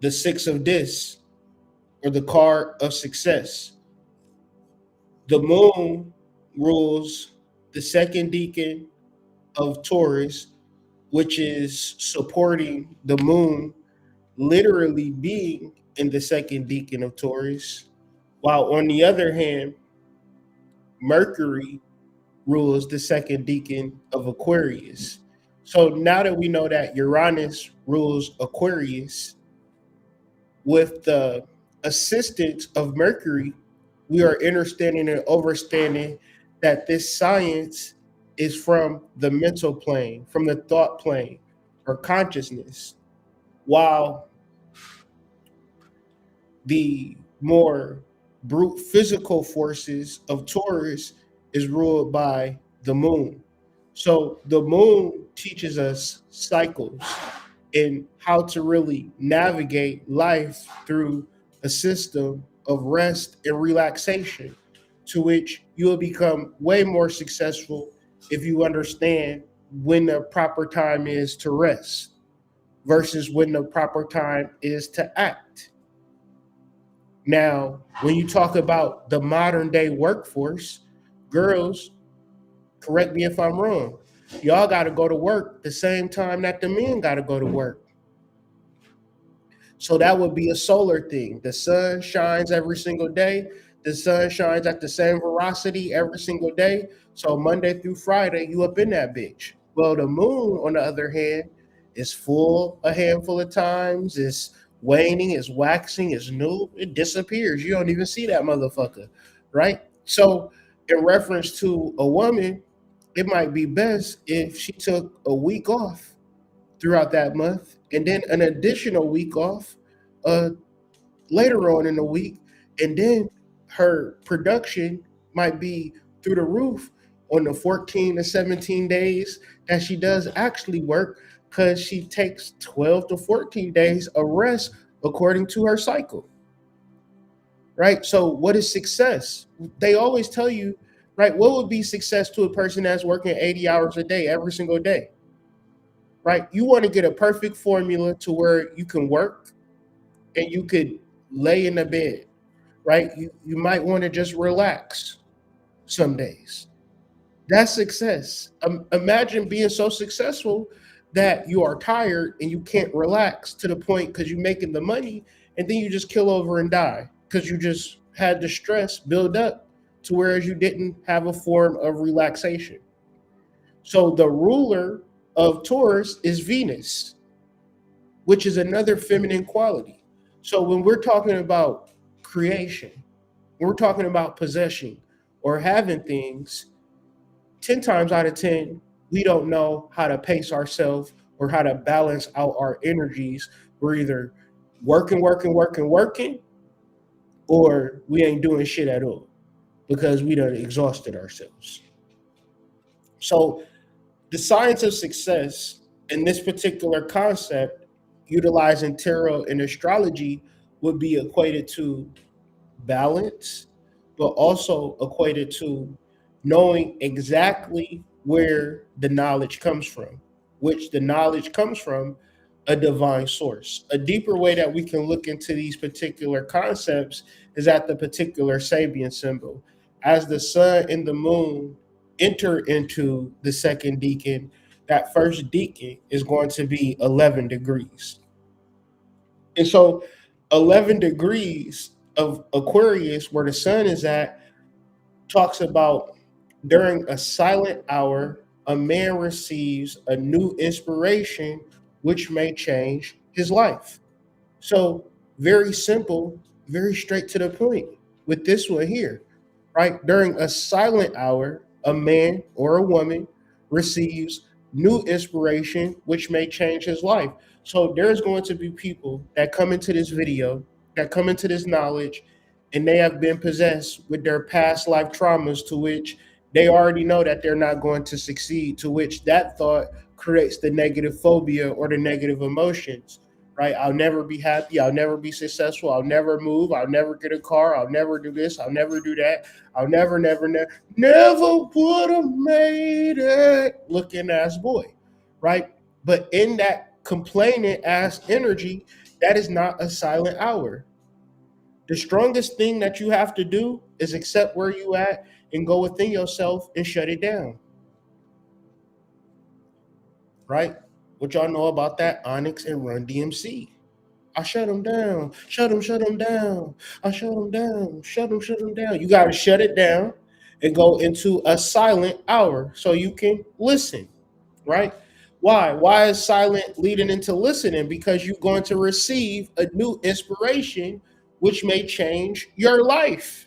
[SPEAKER 1] the Six of Discs, or the card of success. The moon rules the second decan of Taurus, which is supporting the moon literally being in the second decan of Taurus, while on the other hand, Mercury rules the second decan of Aquarius. So now that we know that Uranus rules Aquarius, with the assistance of Mercury, we are understanding and overstanding that this science is from the mental plane, from the thought plane or consciousness, while the more brute physical forces of Taurus is ruled by the moon. So the moon teaches us cycles and how to really navigate life through a system of rest and relaxation, to which you will become way more successful if you understand when the proper time is to rest versus when the proper time is to act. Now, when you talk about the modern day workforce, girls, correct me if I'm wrong, y'all got to go to work the same time that the men got to go to work. So that would be a solar thing. The sun shines every single day. The sun shines at the same velocity every single day. So Monday through Friday, you up in that bitch. Well, the moon, on the other hand, is full a handful of times. It's waning, it's waxing, it's new. It disappears. You don't even see that motherfucker, right? So, in reference to a woman, it might be best if she took a week off throughout that month and then an additional week off uh, later on in the week. And then her production might be through the roof on the 14 to 17 days that she does actually work because she takes 12 to 14 days of rest according to her cycle, right? So, what is success? They always tell you, right? What would be success to a person that's working 80 hours a day every single day? Right? You want to get a perfect formula to where you can work and you could lay in the bed, right? You might want to just relax some days. That's success. Imagine being so successful that you are tired and you can't relax to the point because you're making the money and then you just kill over and die because you just had the stress build up to whereas you didn't have a form of relaxation. So the ruler of Taurus is Venus, which is another feminine quality. So when we're talking about creation, when we're talking about possession or having things, 10 times out of 10, we don't know how to pace ourselves or how to balance out our energies. We're either working, or we ain't doing shit at all because we done exhausted ourselves. So the science of success in this particular concept, utilizing tarot and astrology, would be equated to balance, but also equated to knowing exactly where the knowledge comes from, which the knowledge comes from a divine source. A deeper way that we can look into these particular concepts is at the particular Sabian symbol. As the sun and the moon enter into the second decan, that first decan is going to be 11 degrees. And so 11 degrees of Aquarius, where the sun is at, talks about during a silent hour, a man receives a new inspiration which may change his life. So, very simple, very straight to the point with this one here, right? During a silent hour, a man or a woman receives new inspiration which may change his life. So, there's going to be people that come into this video, that come into this knowledge, and they have been possessed with their past life traumas to which they already know that they're not going to succeed, to which that thought creates the negative phobia or the negative emotions, right? I'll never be happy. I'll never be successful. I'll never move. I'll never get a car. I'll never do this. I'll never do that. I'll never would have made it looking ass boy, right? But in that complaining ass energy, that is not a silent hour. The strongest thing that you have to do is accept where you at and go within yourself and shut it down. Right? What y'all know about that? Onyx and Run DMC. I shut them down. Shut them down. I shut them down. Shut them down. You got to shut it down and go into a silent hour so you can listen. Right? Why? Why is silent leading into listening? Because you're going to receive a new inspiration which may change your life.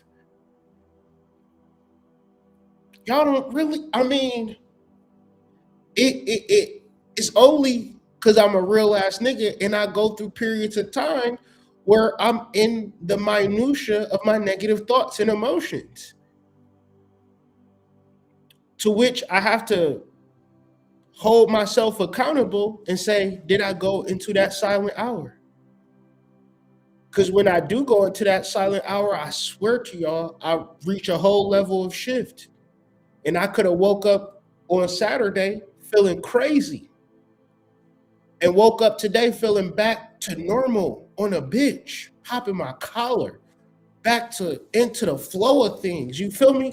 [SPEAKER 1] Y'all don't really, I mean, it's only because I'm a real ass nigga and I go through periods of time where I'm in the minutia of my negative thoughts and emotions, to which I have to hold myself accountable and say, did I go into that silent hour? Because when I do go into that silent hour, I swear to y'all, I reach a whole level of shift. And I could have woke up on Saturday feeling crazy and woke up today feeling back to normal on a bitch, popping my collar, back to into the flow of things. You feel me?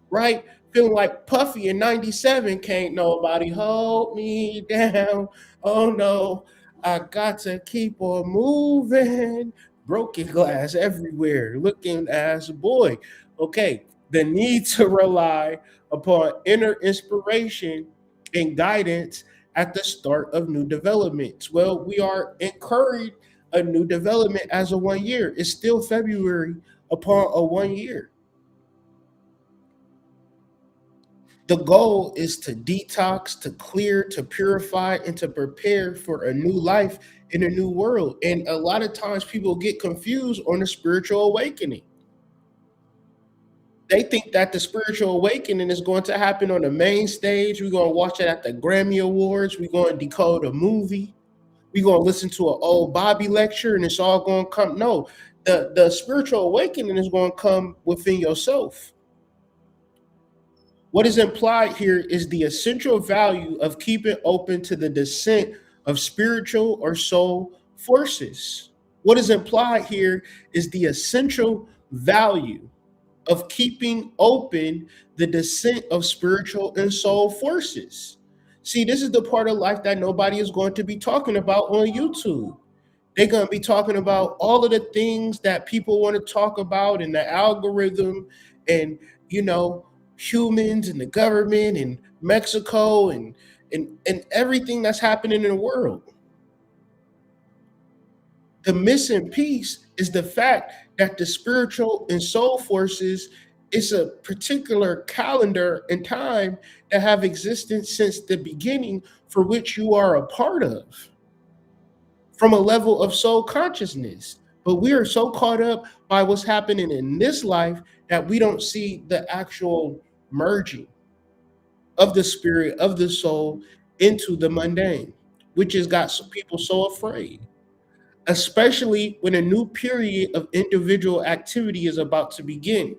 [SPEAKER 1] Right? Feeling like Puffy in 97, can't nobody hold me down. Oh no, I got to keep on moving. Broken glass everywhere, looking as a boy. Okay, the need to rely upon inner inspiration and guidance at the start of new developments. Well, we are encouraged a new development as a 1 year. It's still February upon a 1 year. The goal is to detox, to clear, to purify, and to prepare for a new life in a new world. And a lot of times people get confused on the spiritual awakening. They think that the spiritual awakening is going to happen on the main stage. We're going to watch it at the Grammy Awards. We're going to decode a movie. We're going to listen to an old Bobby lecture and it's all going to come. No, the spiritual awakening is going to come within yourself. What is implied here is the essential value of keeping open to the descent of spiritual or soul forces. What is implied here is the essential value of keeping open the descent of spiritual and soul forces. See, this is the part of life that nobody is going to be talking about on YouTube. They're going to be talking about all of the things that people want to talk about in the algorithm and, you know, humans and the government and Mexico and everything that's happening in the world. The missing piece is the fact that the spiritual and soul forces is a particular calendar and time that have existed since the beginning for which you are a part of from a level of soul consciousness. But we are so caught up by what's happening in this life that we don't see the actual merging of the spirit, of the soul into the mundane, which has got some people so afraid, especially when a new period of individual activity is about to begin.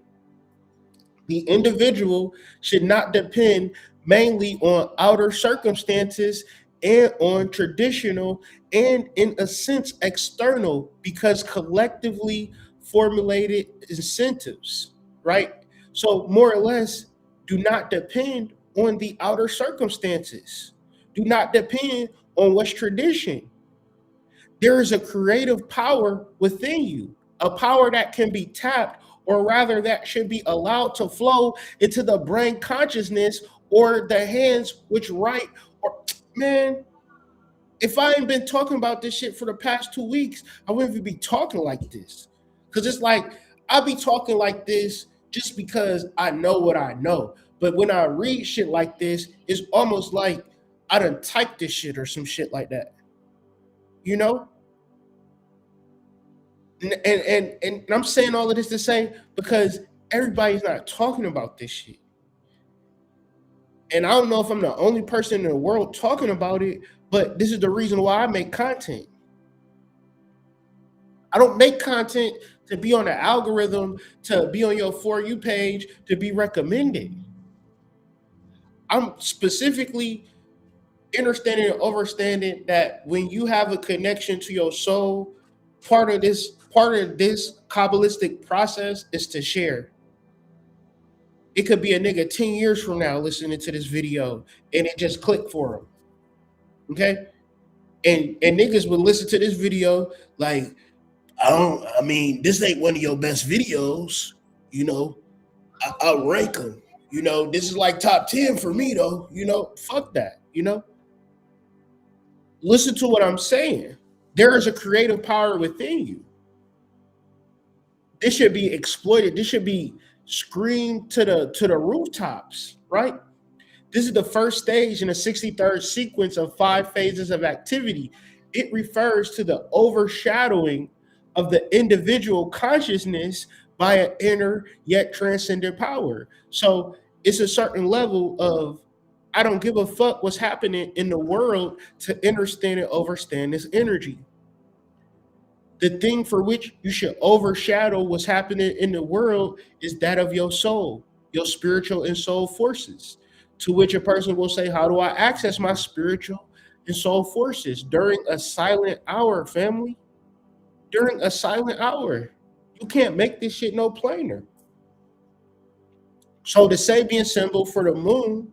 [SPEAKER 1] The individual should not depend mainly on outer circumstances and on traditional and, in a sense, external, because collectively formulated incentives, right? So, more or less, do not depend on the outer circumstances, do not depend on what's tradition. There is a creative power within you, a power that can be tapped, or rather, that should be allowed to flow into the brain consciousness or the hands which write. Or, man, if I ain't been talking about this shit for the past 2 weeks, I wouldn't even be talking like this. Because it's like, I be talking like this just because I know what I know. But when I read shit like this, it's almost like I done typed this shit or some shit like that. You know? And I'm saying all of this to say because everybody's not talking about this shit. And I don't know if I'm the only person in the world talking about it, but this is the reason why I make content. I don't make content to be on the algorithm, to be on your For You page, to be recommended. I'm specifically understanding and understanding that when you have a connection to your soul, part of this Kabbalistic process is to share. It could be a nigga 10 years from now listening to this video and it just clicked for him. Okay? And niggas would listen to this video like, I mean, this ain't one of your best videos, you know. I'll rank them. You know, this is like top 10 for me though. You know, fuck that, you know. Listen to what I'm saying. There is a creative power within you. This should be exploited. This should be screamed to the rooftops, right? This is the first stage in a 63rd sequence of 5 phases of activity. It refers to the overshadowing of the individual consciousness by an inner yet transcendent power. So it's a certain level of I don't give a fuck what's happening in the world to understand and overstand this energy. The thing for which you should overshadow what's happening in the world is that of your soul, your spiritual and soul forces. To which a person will say, how do I access my spiritual and soul forces? During a silent hour, family. During a silent hour. You can't make this shit no plainer. So the Sabian symbol for the moon,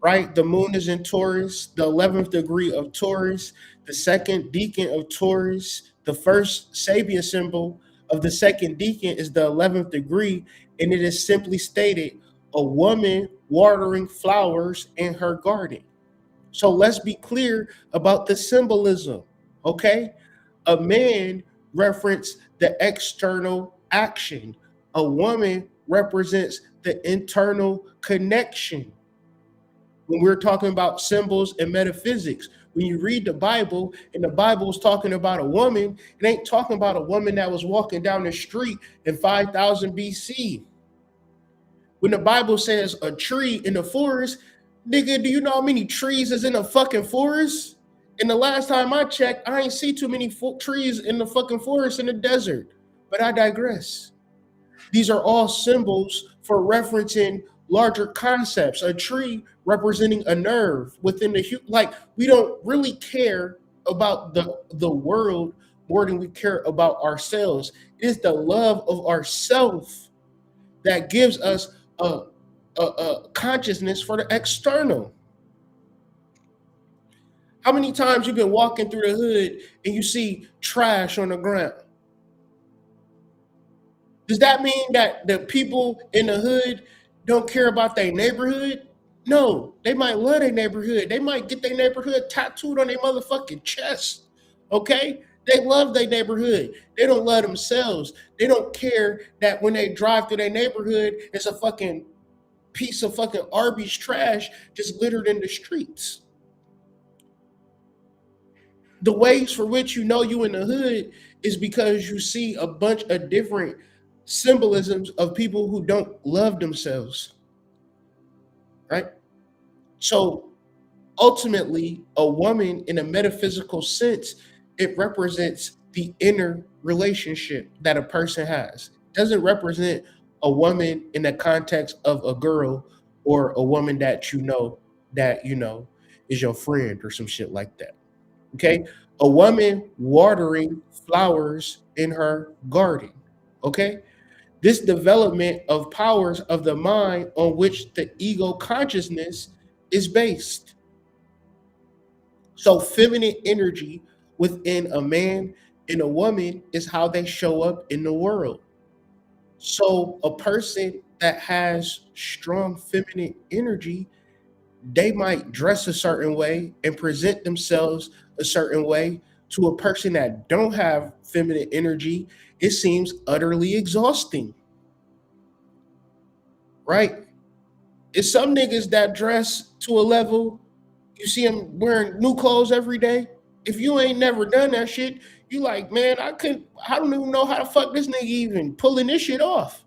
[SPEAKER 1] right? The moon is in Taurus, the 11th degree of Taurus, the second decan of Taurus. The first Sabian symbol of the second decan is the 11th degree, and it is simply stated a woman watering flowers in her garden. So let's be clear about the symbolism, okay? A man references the external action, a woman represents the internal connection. When we're talking about symbols and metaphysics, when you read the Bible and the Bible is talking about a woman, it ain't talking about a woman that was walking down the street in 5000 BC. When the Bible says a tree in the forest, nigga, do you know how many trees is in a fucking forest? And the last time I checked, I ain't see too many trees in the fucking forest in the desert. But I digress. These are all symbols for referencing larger concepts. A tree representing a nerve within the like we don't really care about the world more than we care about ourselves. It is the love of ourself that gives us a consciousness for the external. How many times you've been walking through the hood and you see trash on the ground? Does that mean that the people in the hood don't care about their neighborhood? No, they might love their neighborhood. They might get their neighborhood tattooed on their motherfucking chest. Okay? They love their neighborhood. They don't love themselves. They don't care that when they drive through their neighborhood, it's a fucking piece of fucking Arby's trash just littered in the streets. The ways for which you know you in the hood is because you see a bunch of different symbolisms of people who don't love themselves, right? So ultimately, a woman in a metaphysical sense, it represents the inner relationship that a person has. It doesn't represent a woman in the context of a girl or a woman that is your friend or some shit like that. Okay? A woman watering flowers in her garden. Okay? This development of powers of the mind on which the ego consciousness is based. So, feminine energy within a man and a woman is how they show up in the world. So, a person that has strong feminine energy, they might dress a certain way and present themselves a certain way. To a person that don't have feminine energy, it seems utterly exhausting, right? It's some niggas that dress to a level, you see them wearing new clothes every day. If you ain't never done that shit, you like, man, I don't even know how the fuck this nigga even pulling this shit off.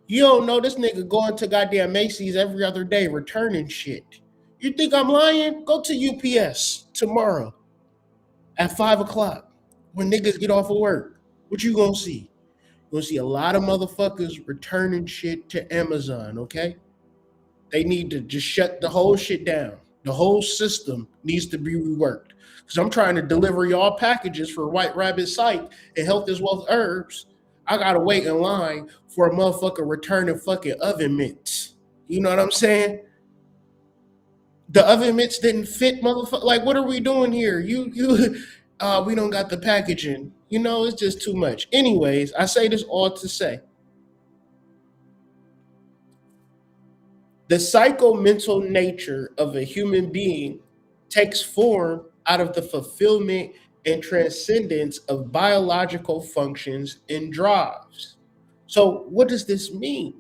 [SPEAKER 1] You don't know this nigga going to goddamn Macy's every other day returning shit. You think I'm lying? Go to UPS tomorrow at 5 o'clock when niggas get off of work. What you gonna see? You're gonna see a lot of motherfuckers returning shit to Amazon, okay? They need to just shut the whole shit down. The whole system needs to be reworked. Because I'm trying to deliver y'all packages for White Rabbit Psych and Health is Wealth Herbs. I gotta wait in line for a motherfucker returning fucking oven mitts. You know what I'm saying? The oven mitts didn't fit, motherfucker. Like, what are we doing here? We don't got the packaging. It's just too much. Anyways, I say this all to say the psychomental nature of a human being takes form out of the fulfillment and transcendence of biological functions and drives. So, what does this mean?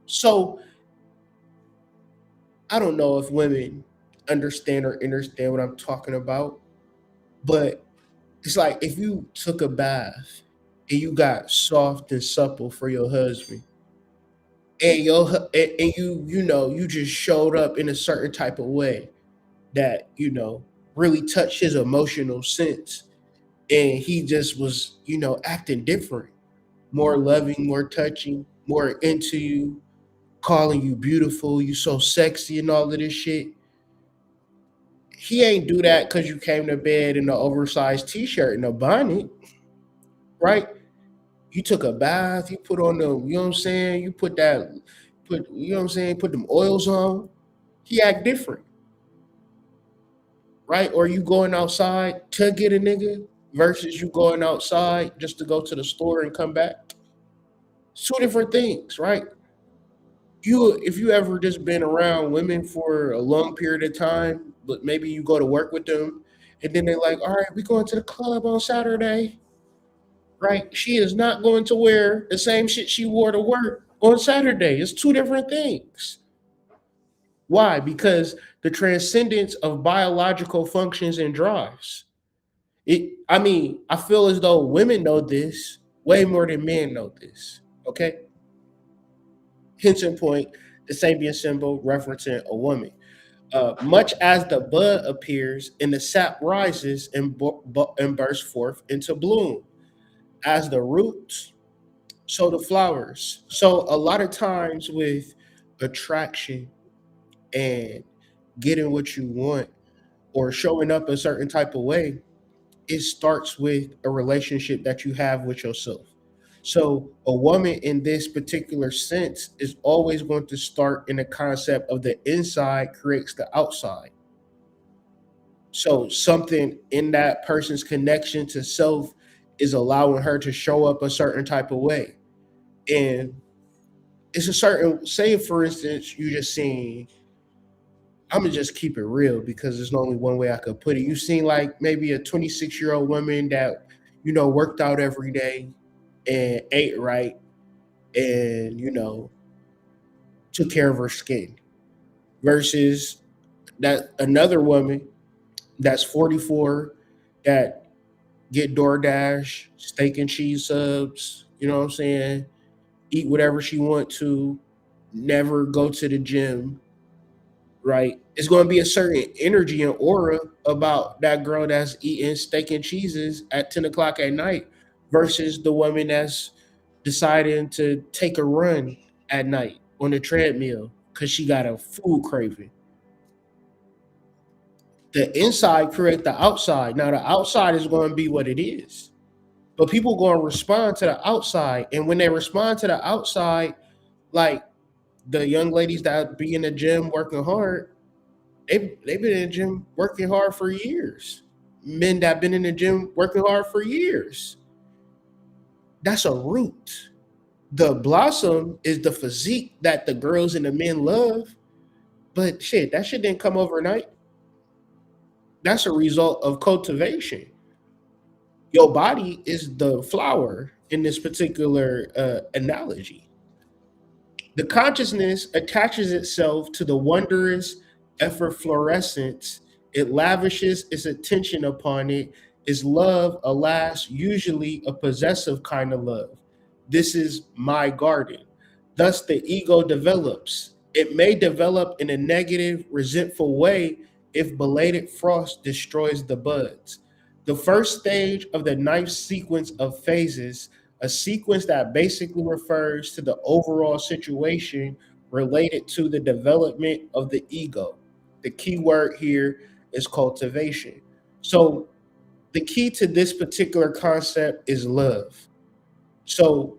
[SPEAKER 1] So, I don't know if women understand what I'm talking about, but it's like if you took a bath and you got soft and supple for your husband, and you just showed up in a certain type of way that really touched his emotional sense, and he just was acting different, more loving, more touching, more into you, calling you beautiful, you so sexy and all of this shit. He ain't do that because you came to bed in an oversized t-shirt and a bonnet, right? You took a bath, you put on the, you know what I'm saying, you you know what I'm saying, put them oils on. He act different, right? Or you going outside to get a nigga versus you going outside just to go to the store and come back. It's two different things, right? If you ever just been around women for a long period of time, but maybe you go to work with them and then they're like, all right, we going to the club on Saturday, right? She is not going to wear the same shit she wore to work on Saturday. It's two different things. Why? Because the transcendence of biological functions and drives. I feel as though women know this way more than men know this. Okay? Henson point, the Sabian symbol referencing a woman. Much as the bud appears and the sap rises and bursts forth into bloom, as the roots, so the flowers. So a lot of times with attraction and getting what you want or showing up a certain type of way, it starts with a relationship that you have with yourself. So a woman in this particular sense is always going to start in the concept of the inside creates the outside. So something in that person's connection to self is allowing her to show up a certain type of way. And it's a certain, say for instance, you just seen, I'm gonna just keep it real because there's only one way I could put it. You seen like maybe a 26-year-old woman that, worked out every day and ate right and, took care of her skin versus that another woman that's 44 that get DoorDash, steak and cheese subs, you know what I'm saying? Eat whatever she want to, never go to the gym, right? It's going to be a certain energy and aura about that girl that's eating steak and cheeses at 10 o'clock at night versus the woman that's deciding to take a run at night on the treadmill because she got a food craving. The inside create the outside. Now the outside is going to be what it is, but people going to respond to the outside, and when they respond to the outside, like the young ladies that be in the gym working hard, they've been in the gym working hard for years. Men that been in the gym working hard for years. That's a root. The blossom is the physique that the girls and the men love, but shit, that shit didn't come overnight. That's a result of cultivation. Your body is the flower in this particular analogy. The consciousness attaches itself to the wondrous effervescence. It lavishes its attention upon it. Is love, alas, usually a possessive kind of love. This is my garden. Thus, the ego develops. It may develop in a negative, resentful way if belated frost destroys the buds. The first stage of the ninth sequence of phases, a sequence that basically refers to the overall situation related to the development of the ego. The key word here is cultivation. So, the key to this particular concept is love. So,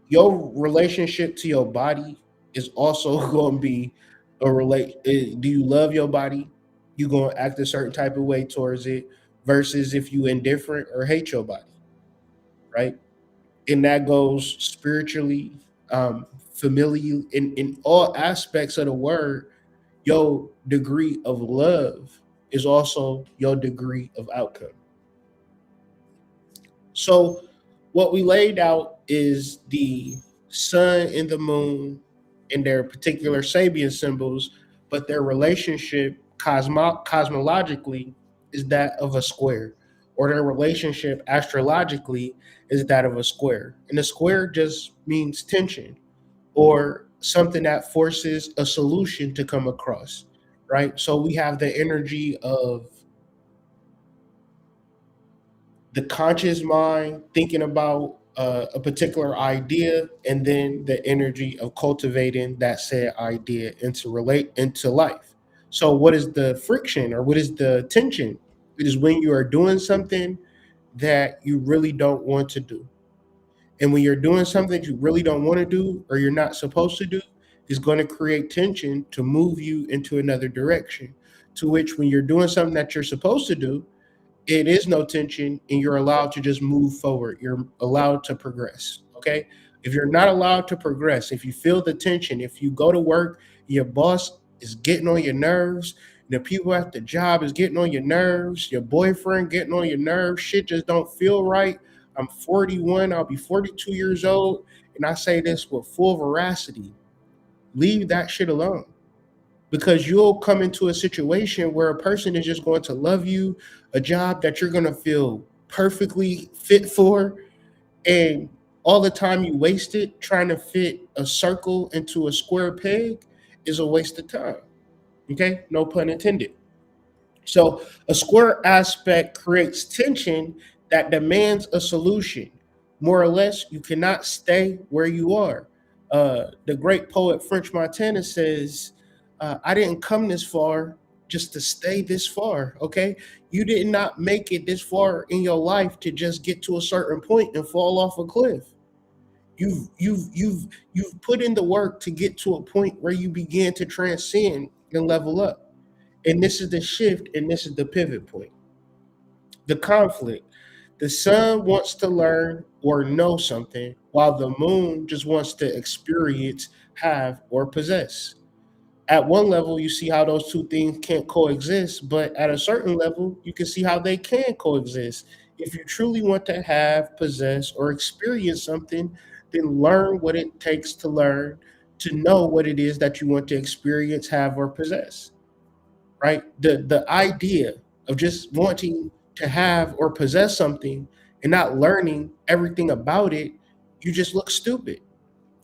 [SPEAKER 1] your relationship to your body is also going to be do you love your body? You going to act a certain type of way towards it versus if you indifferent or hate your body, right? And that goes spiritually, familiar, in all aspects of the word. Your degree of love is also your degree of outcome. So what we laid out is the sun and the moon and their particular Sabian symbols, but their relationship cosmologically is that of a square, or their relationship astrologically is that of a square. And the square just means tension, or something that forces a solution to come across, right? So we have the energy of the conscious mind thinking about a particular idea, and then the energy of cultivating that said idea into relate into life. So what is the friction, or what is the tension? It is when you are doing something that you really don't want to do. And when you're doing something that you really don't want to do, or you're not supposed to do, is going to create tension to move you into another direction. To which, when you're doing something that you're supposed to do, it is no tension, and you're allowed to just move forward. You're allowed to progress. Okay. If you're not allowed to progress, if you feel the tension, if you go to work, your boss is getting on your nerves, the people at the job is getting on your nerves, your boyfriend getting on your nerves, shit just don't feel right. I'm 41, I'll be 42 years old, and I say this with full veracity. Leave that shit alone, because you'll come into a situation where a person is just going to love you, a job that you're going to feel perfectly fit for, and all the time you wasted trying to fit a circle into a square peg is a waste of time. Okay, no pun intended. So a square aspect creates tension that demands a solution. More or less, you cannot stay where you are. The great poet French Montana says, "I didn't come this far just to stay this far." Okay, you did not make it this far in your life to just get to a certain point and fall off a cliff. You've put in the work to get to a point where you begin to transcend and level up. And this is the shift, and this is the pivot point. The conflict. The sun wants to learn or know something, while the moon just wants to experience, have, or possess. At one level, you see how those two things can't coexist, but at a certain level, you can see how they can coexist. If you truly want to have, possess, or experience something, then learn what it takes to learn, to know what it is that you want to experience, have, or possess. Right? The idea of just wanting to have or possess something and not learning everything about it, you just look stupid.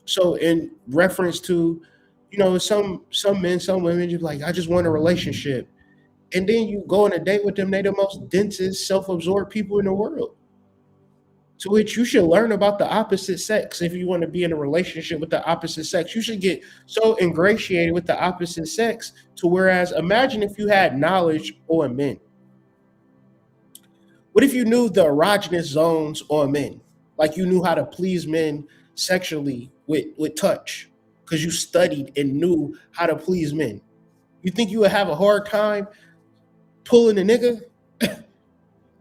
[SPEAKER 1] So in reference to, some men, some women, you're like, I just want a relationship. And then you go on a date with them, they the most densest, self-absorbed people in the world. To which you should learn about the opposite sex. If you want to be in a relationship with the opposite sex, you should get so ingratiated with the opposite sex, to whereas, imagine if you had knowledge on men. What if you knew the erogenous zones on men? Like, you knew how to please men sexually with touch, because you studied and knew how to please men. You think you would have a hard time pulling a nigga?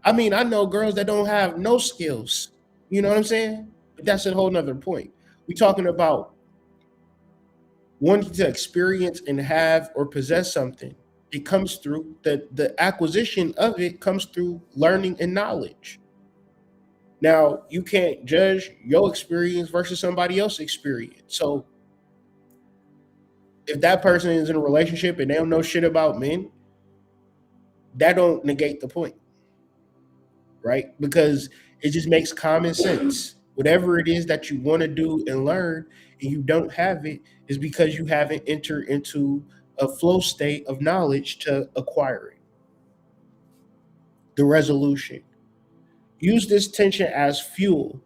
[SPEAKER 1] I mean, I know girls that don't have no skills. You know what I'm saying? But that's a whole nother point. We're talking about wanting to experience and have or possess something. It comes through the acquisition of it comes through learning and knowledge. Now, you can't judge your experience versus somebody else's experience. So if that person is in a relationship and they don't know shit about men, that don't negate the point, right? Because it just makes common sense. Whatever it is that you want to do and learn, and you don't have it, is because you haven't entered into a flow state of knowledge to acquire it. The resolution. Use this tension as fuel.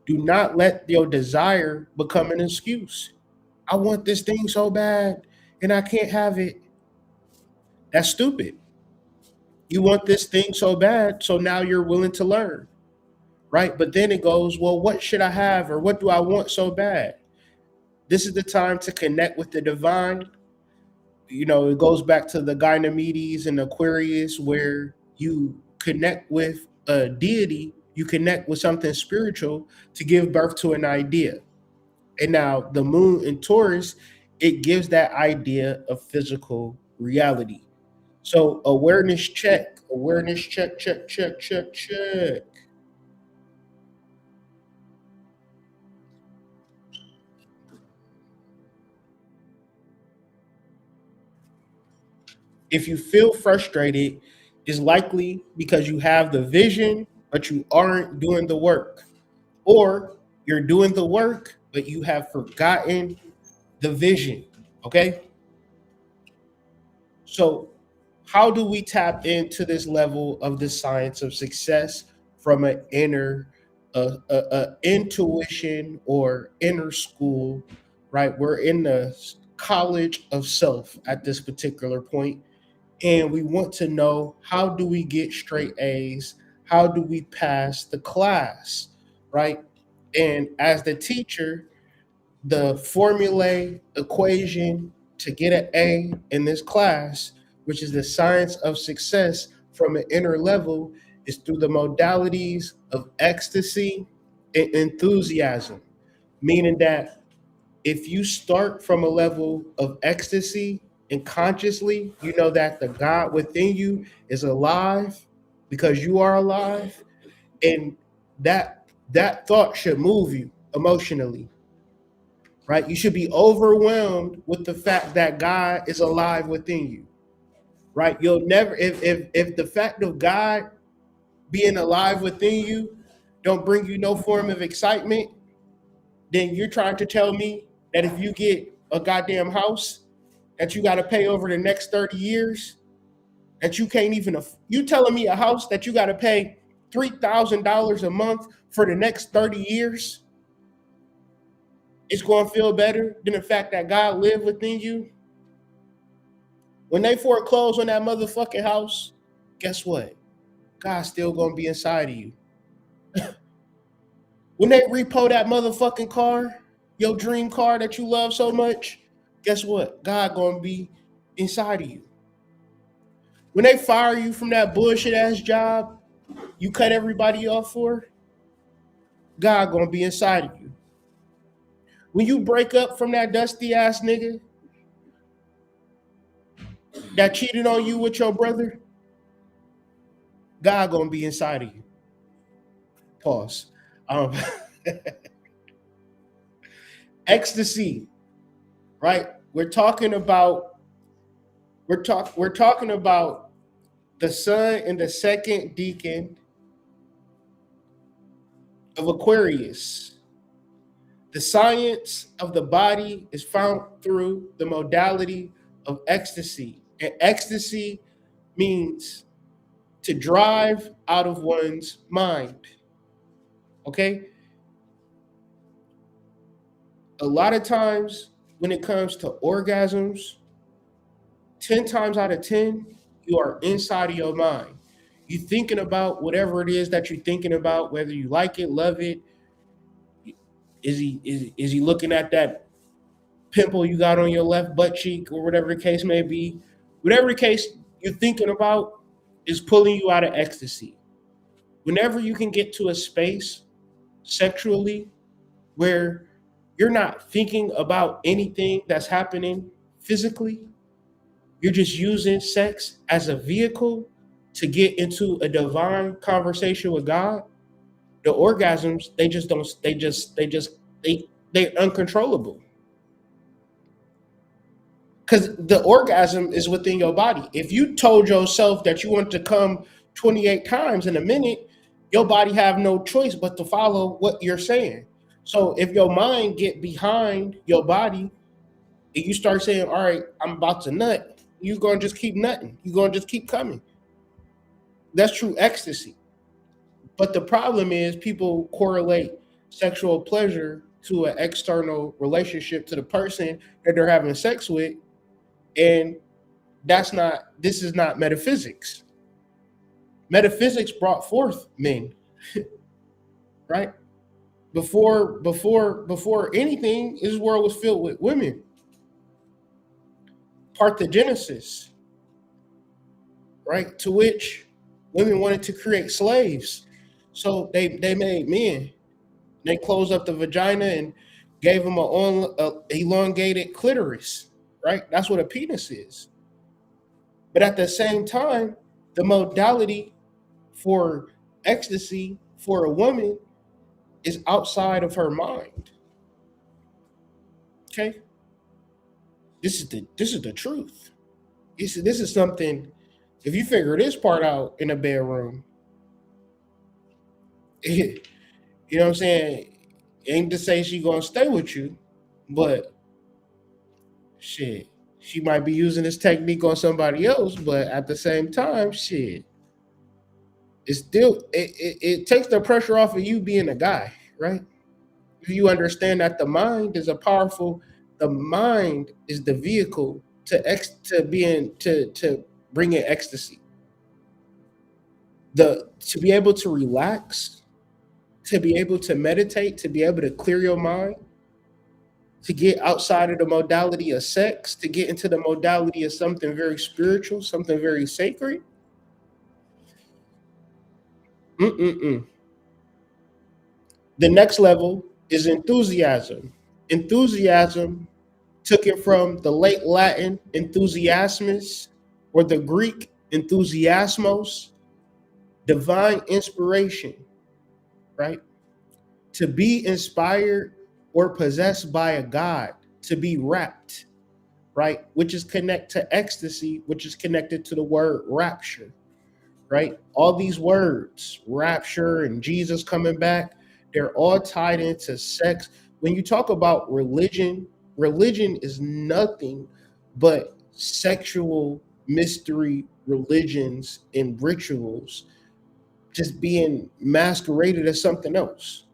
[SPEAKER 1] Do not let your desire become an excuse. I want this thing so bad and I can't have it. That's stupid. You want this thing so bad, so now you're willing to learn, right? But then it goes, well, what should I have, or what do I want so bad? This is the time to connect with the divine. It goes back to the Ganymedes and Aquarius, where you connect with a deity, you connect with something spiritual to give birth to an idea. And now the moon in Taurus, it gives that idea of physical reality. So awareness check, check, check, check, check. If you feel frustrated, it's likely because you have the vision, but you aren't doing the work. Or you're doing the work, but you have forgotten the vision. Okay. So, how do we tap into this level of the science of success from an inner, intuition or inner school? Right, we're in the college of self at this particular point, and we want to know, how do we get straight A's? How do we pass the class? Right, and as the teacher, the formulae equation to get an A in this class, which is the science of success from an inner level, is through the modalities of ecstasy and enthusiasm. Meaning that if you start from a level of ecstasy and consciously, you know that the God within you is alive because you are alive, and that thought should move you emotionally, right? You should be overwhelmed with the fact that God is alive within you, right? You'll never, if the fact of God being alive within you don't bring you no form of excitement, then you're trying to tell me that if you get a goddamn house that you got to pay over the next 30 years, that you can't even, you telling me a house that you got to pay $3,000 a month for the next 30 years, it's going to feel better than the fact that God lived within you? When they foreclose on that motherfucking house, guess what? God's still gonna be inside of you. When they repo that motherfucking car, your dream car that you love so much, guess what? God gonna be inside of you. When they fire you from that bullshit ass job you cut everybody off for, God gonna be inside of you. When you break up from that dusty ass nigga that cheated on you with your brother, God gonna be inside of you. Pause. Um, ecstasy, right? We're talking about the sun and the second decan of Aquarius. The science of the body is found through the modality of ecstasy. And ecstasy means to drive out of one's mind. Okay? A lot of times when it comes to orgasms, 10 times out of 10, you are inside of your mind. You're thinking about whatever it is that you're thinking about, whether you like it, love it. Is he looking at that pimple you got on your left butt cheek, or whatever the case may be? Whatever the case you're thinking about is pulling you out of ecstasy. Whenever you can get to a space sexually where you're not thinking about anything that's happening physically, you're just using sex as a vehicle to get into a divine conversation with God. The orgasms, they just don't, they're uncontrollable. Because the orgasm is within your body. If you told yourself that you want to come 28 times in a minute, your body have no choice but to follow what you're saying. So if your mind get behind your body and you start saying, all right, I'm about to nut, you're going to just keep nutting. You're going to just keep coming. That's true ecstasy. But the problem is people correlate sexual pleasure to an external relationship to the person that they're having sex with. And this is not metaphysics. Metaphysics brought forth men, right? Before anything, this world was filled with women. Parthenogenesis, right? To which women wanted to create slaves. So they made men. They closed up the vagina and gave them a elongated clitoris, right? That's what a penis is. But at the same time, the modality for ecstasy for a woman is outside of her mind. Okay? This is the truth. This is something, if you figure this part out in a bedroom, you know what I'm saying? Ain't to say she gonna stay with you, but shit, she might be using this technique on somebody else, but at the same time, shit, it's still it takes the pressure off of you being a guy, right? If you understand that the mind is a powerful, the mind is the vehicle to being to bring in ecstasy. The to be able to relax, to be able to meditate, to be able to clear your mind, to get outside of the modality of sex, to get into the modality of something very spiritual, something very sacred. Mm-mm-mm. The next level is enthusiasm. Enthusiasm took it from the late Latin enthusiasmus or the Greek enthusiasmos, divine inspiration, right? To be inspired or possessed by a god, to be rapt, right? Which is connected to ecstasy, which is connected to the word rapture, right? All these words, rapture and Jesus coming back, they're all tied into sex. When you talk about religion, religion is nothing but sexual mystery religions and rituals just being masqueraded as something else.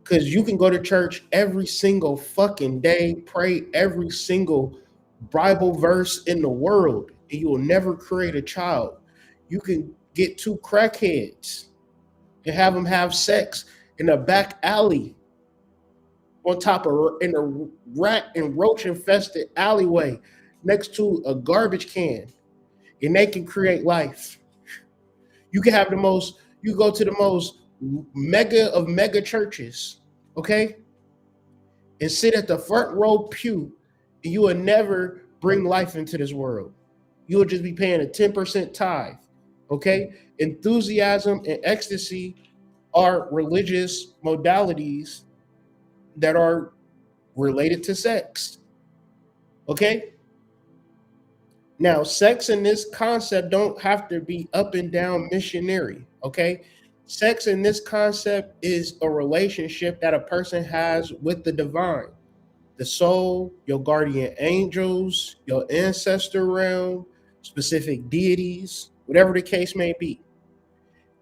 [SPEAKER 1] Because you can go to church every single fucking day, pray every single Bible verse in the world, and you will never create a child. You can get two crackheads and have them have sex in a back alley on top of in a rat and roach infested alleyway next to a garbage can, and they can create life. You can have the most, you go to the most mega of mega churches, okay? And sit at the front row pew, and you will never bring life into this world. You will just be paying a 10% tithe, okay? Enthusiasm and ecstasy are religious modalities that are related to sex, okay? Now, sex in this concept don't have to be up and down missionary, okay? Sex in this concept is a relationship that a person has with the divine, the soul, your guardian angels, your ancestor realm, specific deities, whatever the case may be.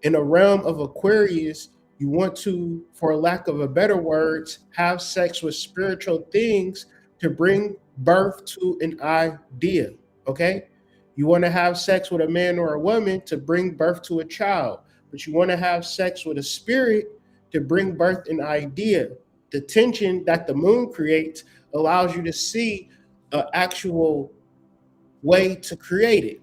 [SPEAKER 1] In the realm of Aquarius, you want to, for lack of a better words, have sex with spiritual things to bring birth to an idea. Okay? You want to have sex with a man or a woman to bring birth to a child, but you want to have sex with a spirit to bring birth an idea. The tension that the moon creates allows you to see an actual way to create it.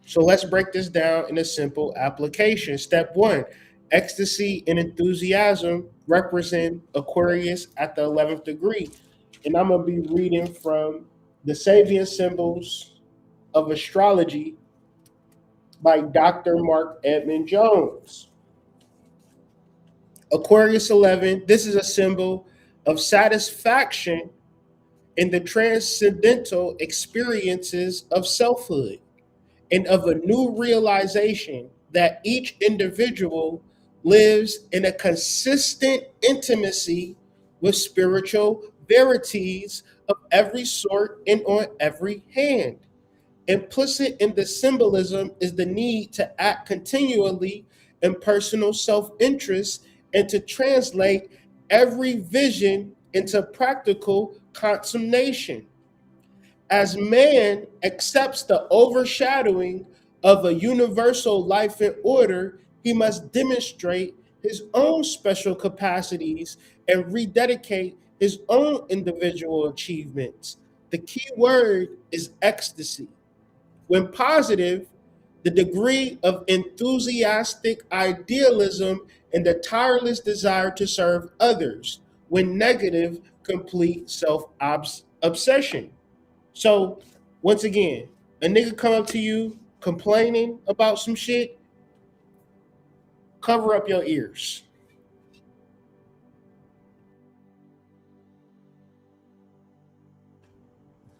[SPEAKER 1] So let's break this down in a simple application. Step one, ecstasy and enthusiasm represent Aquarius at the 11th degree. And I'm going to be reading from the Sabian Symbols of Astrology by Dr. Mark Edmund Jones. Aquarius 11, this is a symbol of satisfaction in the transcendental experiences of selfhood and of a new realization that each individual lives in a consistent intimacy with spiritual verities of every sort and on every hand. Implicit in the symbolism is the need to act continually in personal self interest and to translate every vision into practical consummation. As man accepts the overshadowing of a universal life and order, he must demonstrate his own special capacities and rededicate his own individual achievements. The key word is ecstasy. When positive, the degree of enthusiastic idealism and the tireless desire to serve others. When negative, complete self obsession. So, once again, a nigga come up to you complaining about some shit, cover up your ears.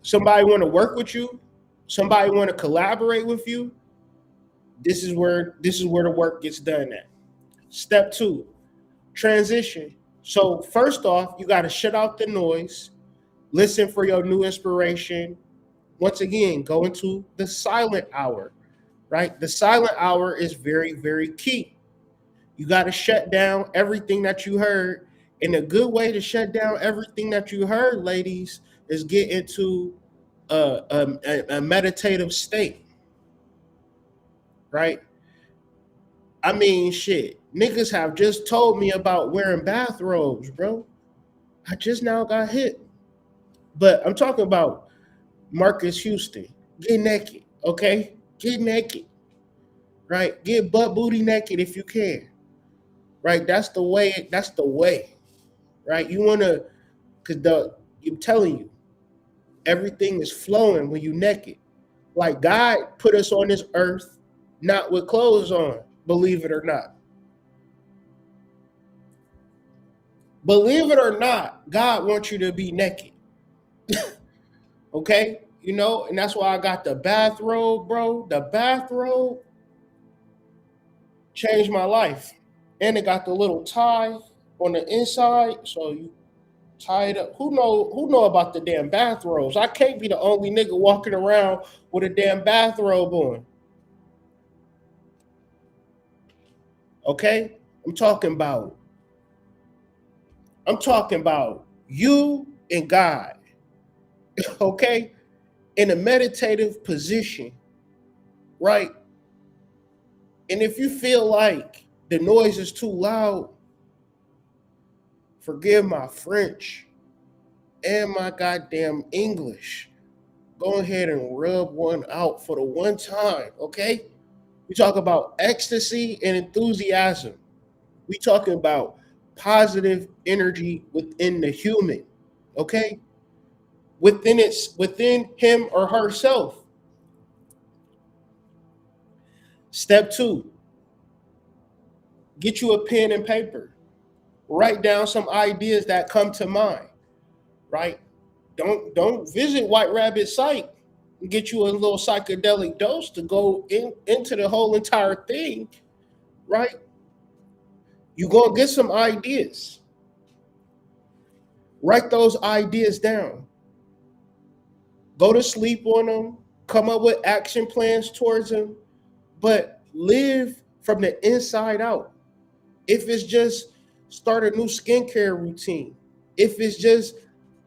[SPEAKER 1] Somebody want to work with you, somebody want to collaborate with you, this is where the work gets done at. Step 2, transition. So, first off, you got to shut out the noise, Listen for your new inspiration. Once again, go into the silent hour, right? The silent hour is very, very key. You got to shut down everything that you heard. And a good way to shut down everything that you heard, ladies, is get into a meditative state, right? I mean, shit. Niggas have just told me about wearing bathrobes, bro. I just now got hit. But I'm talking about Marcus Houston. Get naked, okay? Get naked, right? Get butt booty naked if you can, right? That's the way. That's the way, right? You wanna, cause I'm telling you, everything is flowing when you naked. Like God put us on this earth not with clothes on, believe it or not. Believe it or not, God wants you to be naked. Okay? You know, and that's why I got the bathrobe, bro. The bathrobe changed my life. And it got the little tie on the inside, so you tie it up. Who know about the damn bathrobes? I can't be the only nigga walking around with a damn bathrobe on. Okay? I'm talking about I'm talking about you and God. Okay? In a meditative position, right? And if you feel like the noise is too loud, forgive my French and my goddamn English. Go ahead and rub one out for the one time, okay? We talk about ecstasy and enthusiasm. We talking about positive energy within the human, okay? Within him or herself. Step 2, get you a pen and paper. Write down some ideas that come to mind, right? Don't visit White Rabbit site and get you a little psychedelic dose to go into the whole entire thing, right? You go get some ideas. Write those ideas down. Go to sleep on them. Come up with action plans towards them, but live from the inside out. If it's just start a new skincare routine, if it's just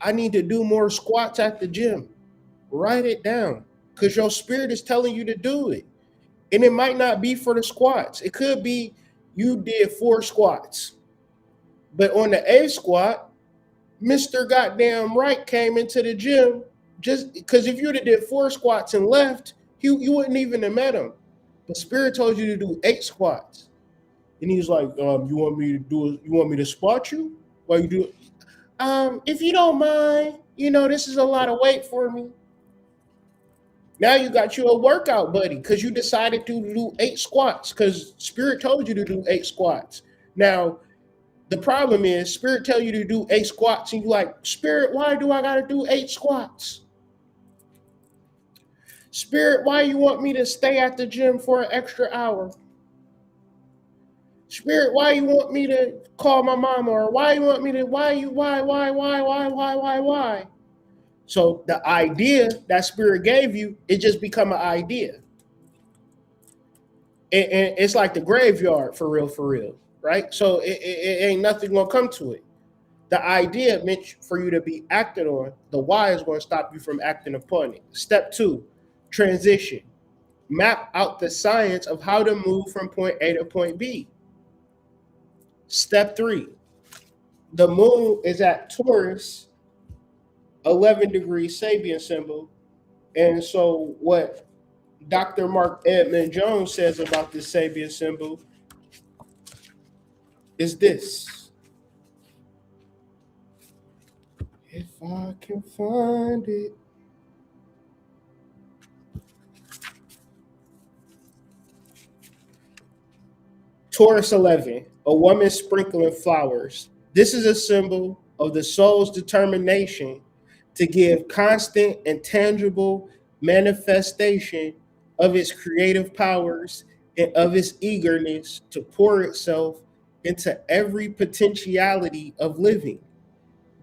[SPEAKER 1] I need to do more squats at the gym, write it down because your spirit is telling you to do it. And it might not be for the squats. It could be you did 4 squats, but on the 8th squat, Mr. Goddamn Right came into the gym just because if you'd have did 4 squats and left, you wouldn't even have met him. The spirit told you to do 8 squats. And he was like, you want me to do it? You want me to spot you? While you do it? If you don't mind, this is a lot of weight for me. Now you got you a workout buddy because you decided to do 8 squats because spirit told you to do 8 squats. Now the problem is spirit tell you to do 8 squats and you like, spirit, why do I gotta do 8 squats? Spirit, why you want me to stay at the gym for an extra hour? Spirit, why you want me to call my mama? Or why you want me to, why? So the idea that spirit gave you, it just become an idea. And it's like the graveyard for real, right? So it ain't nothing gonna come to it. The idea meant for you to be acted on. The why is going to stop you from acting upon it. Step 2, transition. Map out the science of how to move from point A to point B. Step 3, the moon is at Taurus, 11 degrees Sabian symbol. And so what Dr. Mark Edmund Jones says about this Sabian symbol is this. If I can find it. Taurus 11, a woman sprinkling flowers. This is a symbol of the soul's determination to give constant and tangible manifestation of its creative powers and of its eagerness to pour itself into every potentiality of living.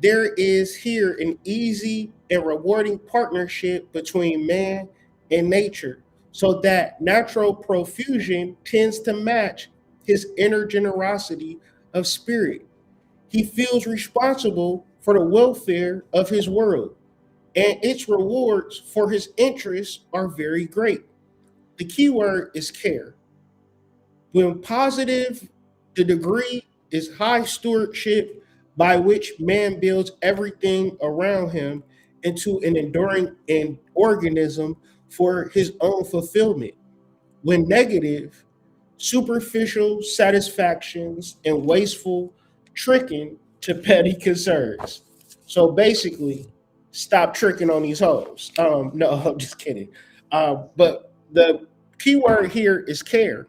[SPEAKER 1] there is here an easy and rewarding partnership between man and nature, so that natural profusion tends to match his inner generosity of spirit. He feels responsible for the welfare of his world, and its rewards for his interests are very great. The key word is care. When positive, the degree is high stewardship by which man builds everything around him into an enduring organism for his own fulfillment. When negative, superficial satisfactions and wasteful tricking to petty concerns. So basically, stop tricking on these hoes. No, I'm just kidding. But the key word here is care.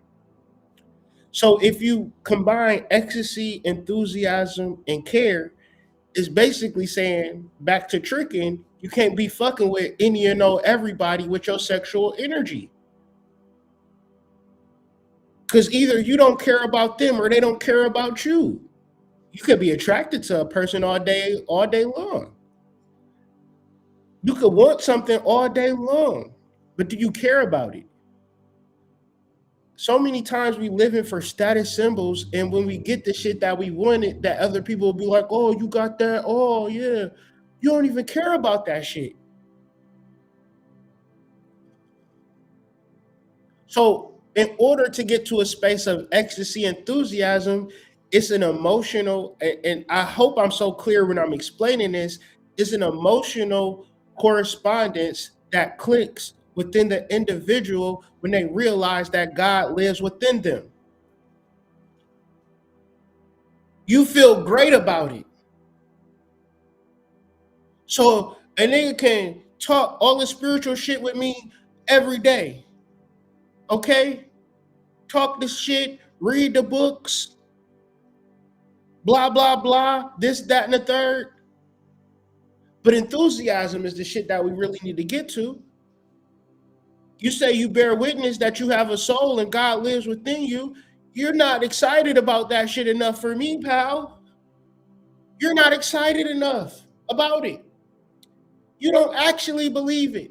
[SPEAKER 1] So if you combine ecstasy, enthusiasm, and care, it's basically saying back to tricking, you can't be fucking with any and no everybody with your sexual energy. Because either you don't care about them or they don't care about you. You could be attracted to a person all day long. You could want something all day long, but do you care about it? So many times we living for status symbols, and when we get the shit that we wanted, that other people will be like, "Oh, you got that? Oh, yeah." You don't even care about that shit. So, in order to get to a space of ecstasy, enthusiasm, it's an emotional, and I hope I'm so clear when I'm explaining this. It's an emotional correspondence that clicks within the individual when they realize that God lives within them. You feel great about it. So a nigga can talk all the spiritual shit with me every day. Okay? Talk the shit, read the books, blah, blah, blah, this, that, and the third. But enthusiasm is the shit that we really need to get to. You say you bear witness that you have a soul and God lives within you. You're not excited about that shit enough for me, pal. You're not excited enough about it. You don't actually believe it.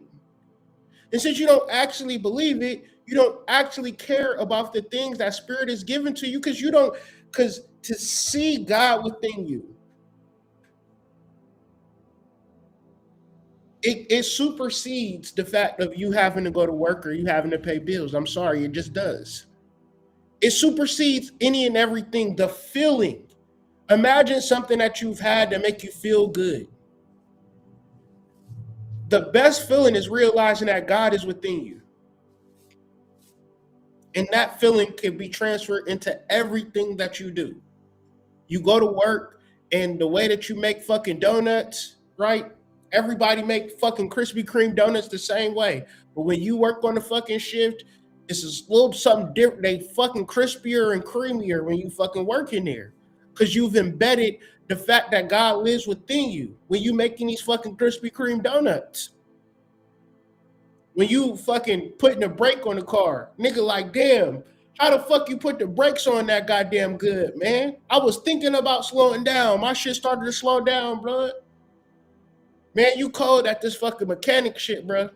[SPEAKER 1] And since you don't actually believe it, you don't actually care about the things that spirit is given to you because to see God within you, it supersedes the fact of you having to go to work or you having to pay bills. I'm sorry, it just does. It supersedes any and everything. The feeling. Imagine something that you've had that make you feel good. The best feeling is realizing that God is within you. And that feeling can be transferred into everything that you do. You go to work, and the way that you make fucking donuts, right? Everybody make fucking Krispy Kreme donuts the same way. But when you work on the fucking shift, it's a little something different. They fucking crispier and creamier when you fucking work in there. Because you've embedded the fact that God lives within you when you making these fucking Krispy Kreme donuts. When you fucking putting a brake on the car, nigga, like, damn, how the fuck you put the brakes on that goddamn good, man? I was thinking about slowing down. My shit started to slow down, bro. Man, you cold at this fucking mechanic shit, bro.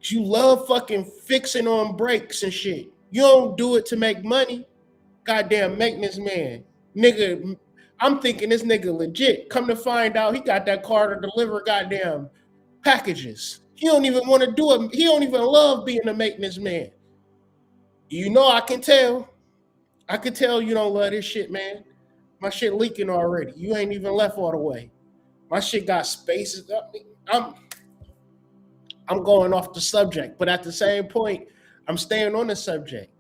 [SPEAKER 1] You love fucking fixing on brakes and shit. You don't do it to make money. Goddamn maintenance man. Nigga, I'm thinking this nigga legit. Come to find out, he got that car to deliver goddamn packages. He don't even want to do it. He don't even love being a maintenance man. You know, I can tell. I can tell you don't love this shit, man. My shit leaking already. You ain't even left all the way. My shit got spaces. I'm going off the subject, but at the same point, I'm staying on the subject.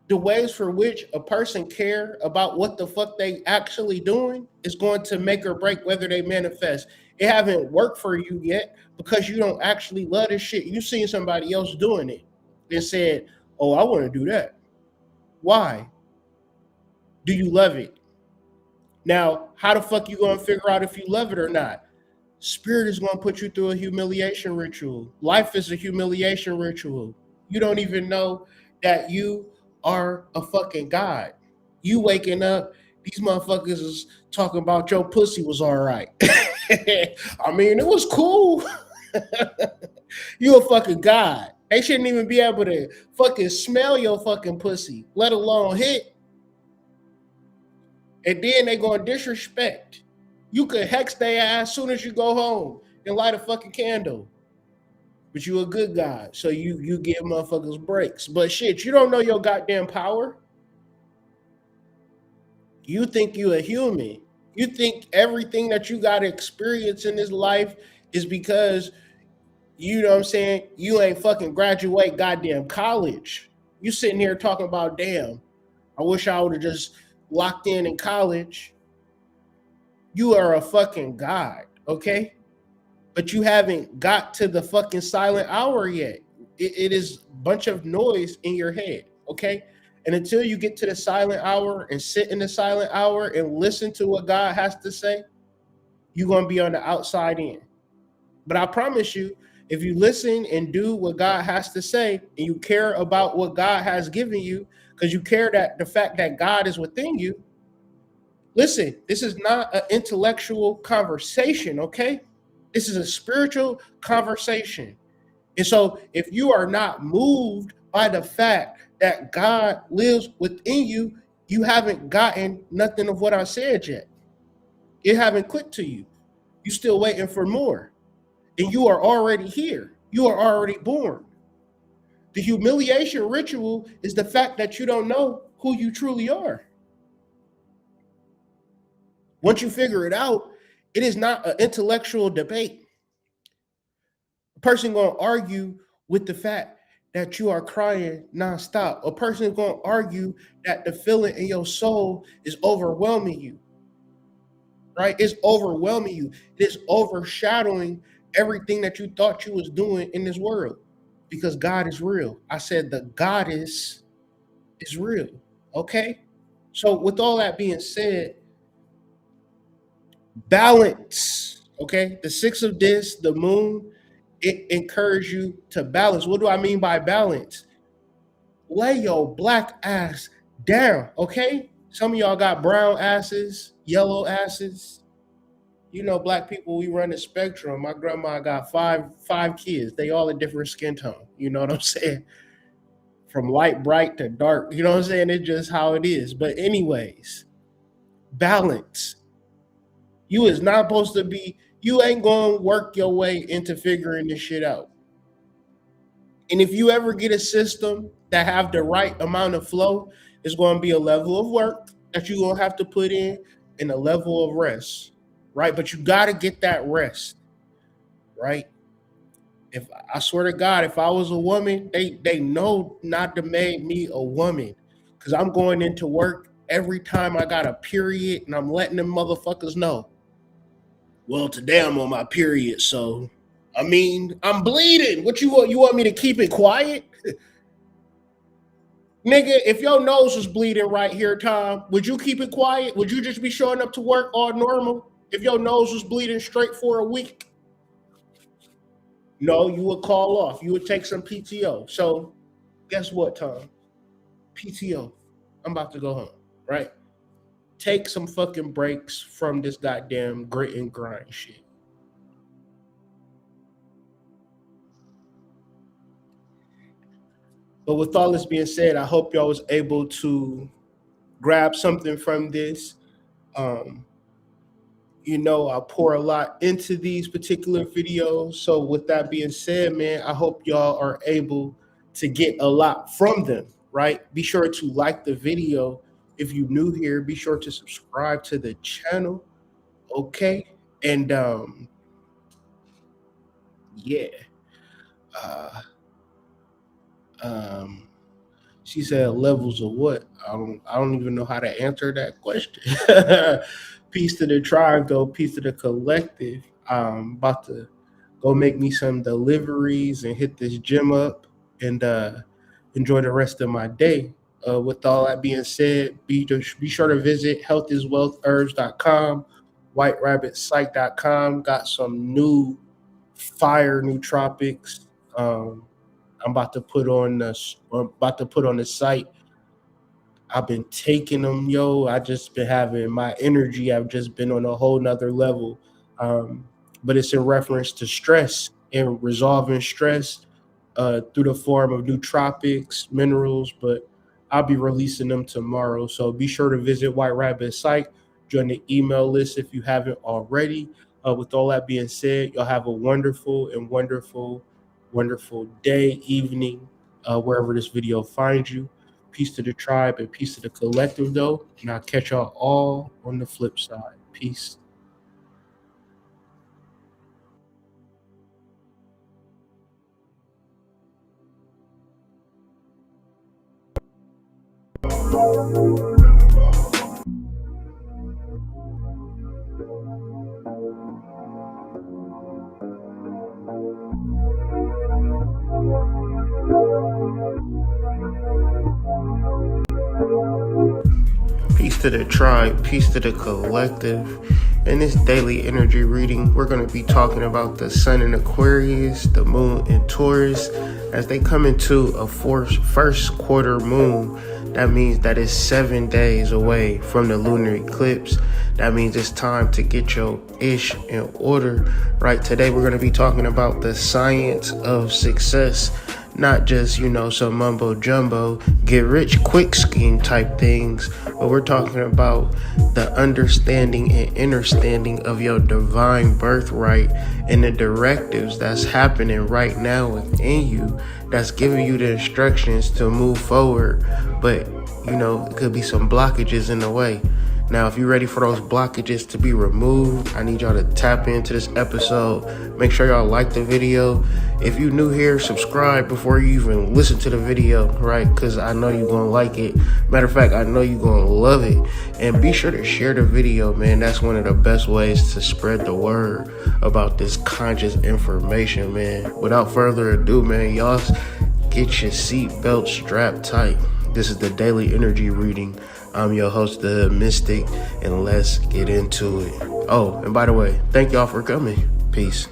[SPEAKER 1] The ways for which a person care about what the fuck they actually doing is going to make or break whether they manifest. It haven't worked for you yet because you don't actually love this shit. You seen somebody else doing it and said, "Oh, I want to do that." Why? Do you love it? Now, how the fuck you gonna figure out if you love it or not? Spirit is gonna put you through a humiliation ritual. Life is a humiliation ritual. You don't even know that you are a fucking god. You waking up These motherfuckers is talking about your pussy was all right. I mean, it was cool. You a fucking god. They shouldn't even be able to fucking smell your fucking pussy, let alone hit. And then they gonna disrespect. You could hex their ass as soon as you go home and light a fucking candle. But you a good guy, so you give motherfuckers breaks. But shit, you don't know your goddamn power. You think you a human. You think everything that you got to experience in this life is because, you know what I'm saying, you ain't fucking graduate goddamn college. You sitting here talking about, damn, I wish I would have just locked in college. You are a fucking god, okay? But you haven't got to the fucking silent hour yet. It is a bunch of noise in your head, okay? And until you get to the silent hour and sit in the silent hour and listen to what God has to say, you're going to be on the outside in. But I promise you, if you listen and do what God has to say and you care about what God has given you, because you care that the fact that God is within you, listen, this is not an intellectual conversation, okay? This is a spiritual conversation. And so if you are not moved by the fact that God lives within you, you haven't gotten nothing of what I said yet. It haven't clicked to you. You're still waiting for more. And you are already here. You are already born. The humiliation ritual is the fact that you don't know who you truly are. Once you figure it out, it is not an intellectual debate. A person gonna argue with the fact that you are crying nonstop. A person is gonna argue that the feeling in your soul is overwhelming you, right? It's overwhelming you. It is overshadowing everything that you thought you was doing in this world because God is real. I said the goddess is real. Okay. So with all that being said, balance. Okay. The six of this, the moon, it encourages you to balance. What do I mean by balance? Lay your black ass down. Okay. Some of y'all got brown asses, yellow asses. You know, black people, we run the spectrum. My grandma got five kids. They all a different skin tone. You know what I'm saying? From light bright to dark. You know what I'm saying? It's just how it is. But anyways, balance. You is not supposed to be, you ain't going to work your way into figuring this shit out. And if you ever get a system that have the right amount of flow, it's going to be a level of work that you're going to have to put in and a level of rest, right? But you got to get that rest, right? If I swear to God, if I was a woman, they know not to make me a woman because I'm going into work every time I got a period and I'm letting them motherfuckers know. Well, today I'm on my period, so I mean I'm bleeding. What you want? You want me to keep it quiet? Nigga, if your nose was bleeding right here, Tom, would you keep it quiet? Would you just be showing up to work all normal? If your nose was bleeding straight for a week? No, you would call off. You would take some PTO. So guess what, Tom? PTO. I'm about to go home, right? Take some fucking breaks from this goddamn grit and grind shit. But with all this being said, I hope y'all was able to grab something from this. Um, you know, I pour a lot into these particular videos. So with that being said, man, I hope y'all are able to get a lot from them, right? Be sure to like the video. If you're new here, be sure to subscribe to the channel. Okay. And yeah. Uh um she said levels of what? I don't even know how to answer that question. Peace to the tribe though, peace to the collective. I'm about to go make me some deliveries and hit this gym up and enjoy the rest of my day. With all that being said, be sure to visit healthiswealthherbs.com, whiterabbitsite.com. Got some new fire nootropics. I'm about to put on the site I've been taking them, yo. I just been having my energy. I've just been on a whole nother level. Um, but it's in reference to stress and resolving stress through the form of nootropics, minerals. But I'll be releasing them tomorrow. So be sure to visit White Rabbit Psych. Join the email list if you haven't already. With all that being said, y'all have a wonderful and wonderful, wonderful day, evening, wherever this video finds you. Peace to the tribe and peace to the collective, though. And I'll catch y'all all on the flip side. Peace. Peace to the tribe, peace to the collective. In this daily energy reading, we're going to be talking about the sun in Aquarius, the moon in Taurus. As they come into a first quarter moon, that means that it's 7 days away from the lunar eclipse. That means it's time to get your ish in order. Right, today we're going to be talking about the science of success. Not just, some mumbo jumbo, get rich quick scheme type things, but we're talking about the understanding and understanding of your divine birthright and the directives that's happening right now within you that's giving you the instructions to move forward. But, it could be some blockages in the way. Now, if you're ready for those blockages to be removed, I need y'all to tap into this episode. Make sure y'all like the video. If you're new here, subscribe before you even listen to the video, right? Because I know you're going to like it. Matter of fact, I know you're going to love it. And be sure to share the video, man. That's one of the best ways to spread the word about this conscious information, man. Without further ado, man, y'all get your seatbelt strapped tight. This is the daily energy reading. I'm your host, The Mystic, and let's get into it. Oh, and by the way, thank y'all for coming. Peace.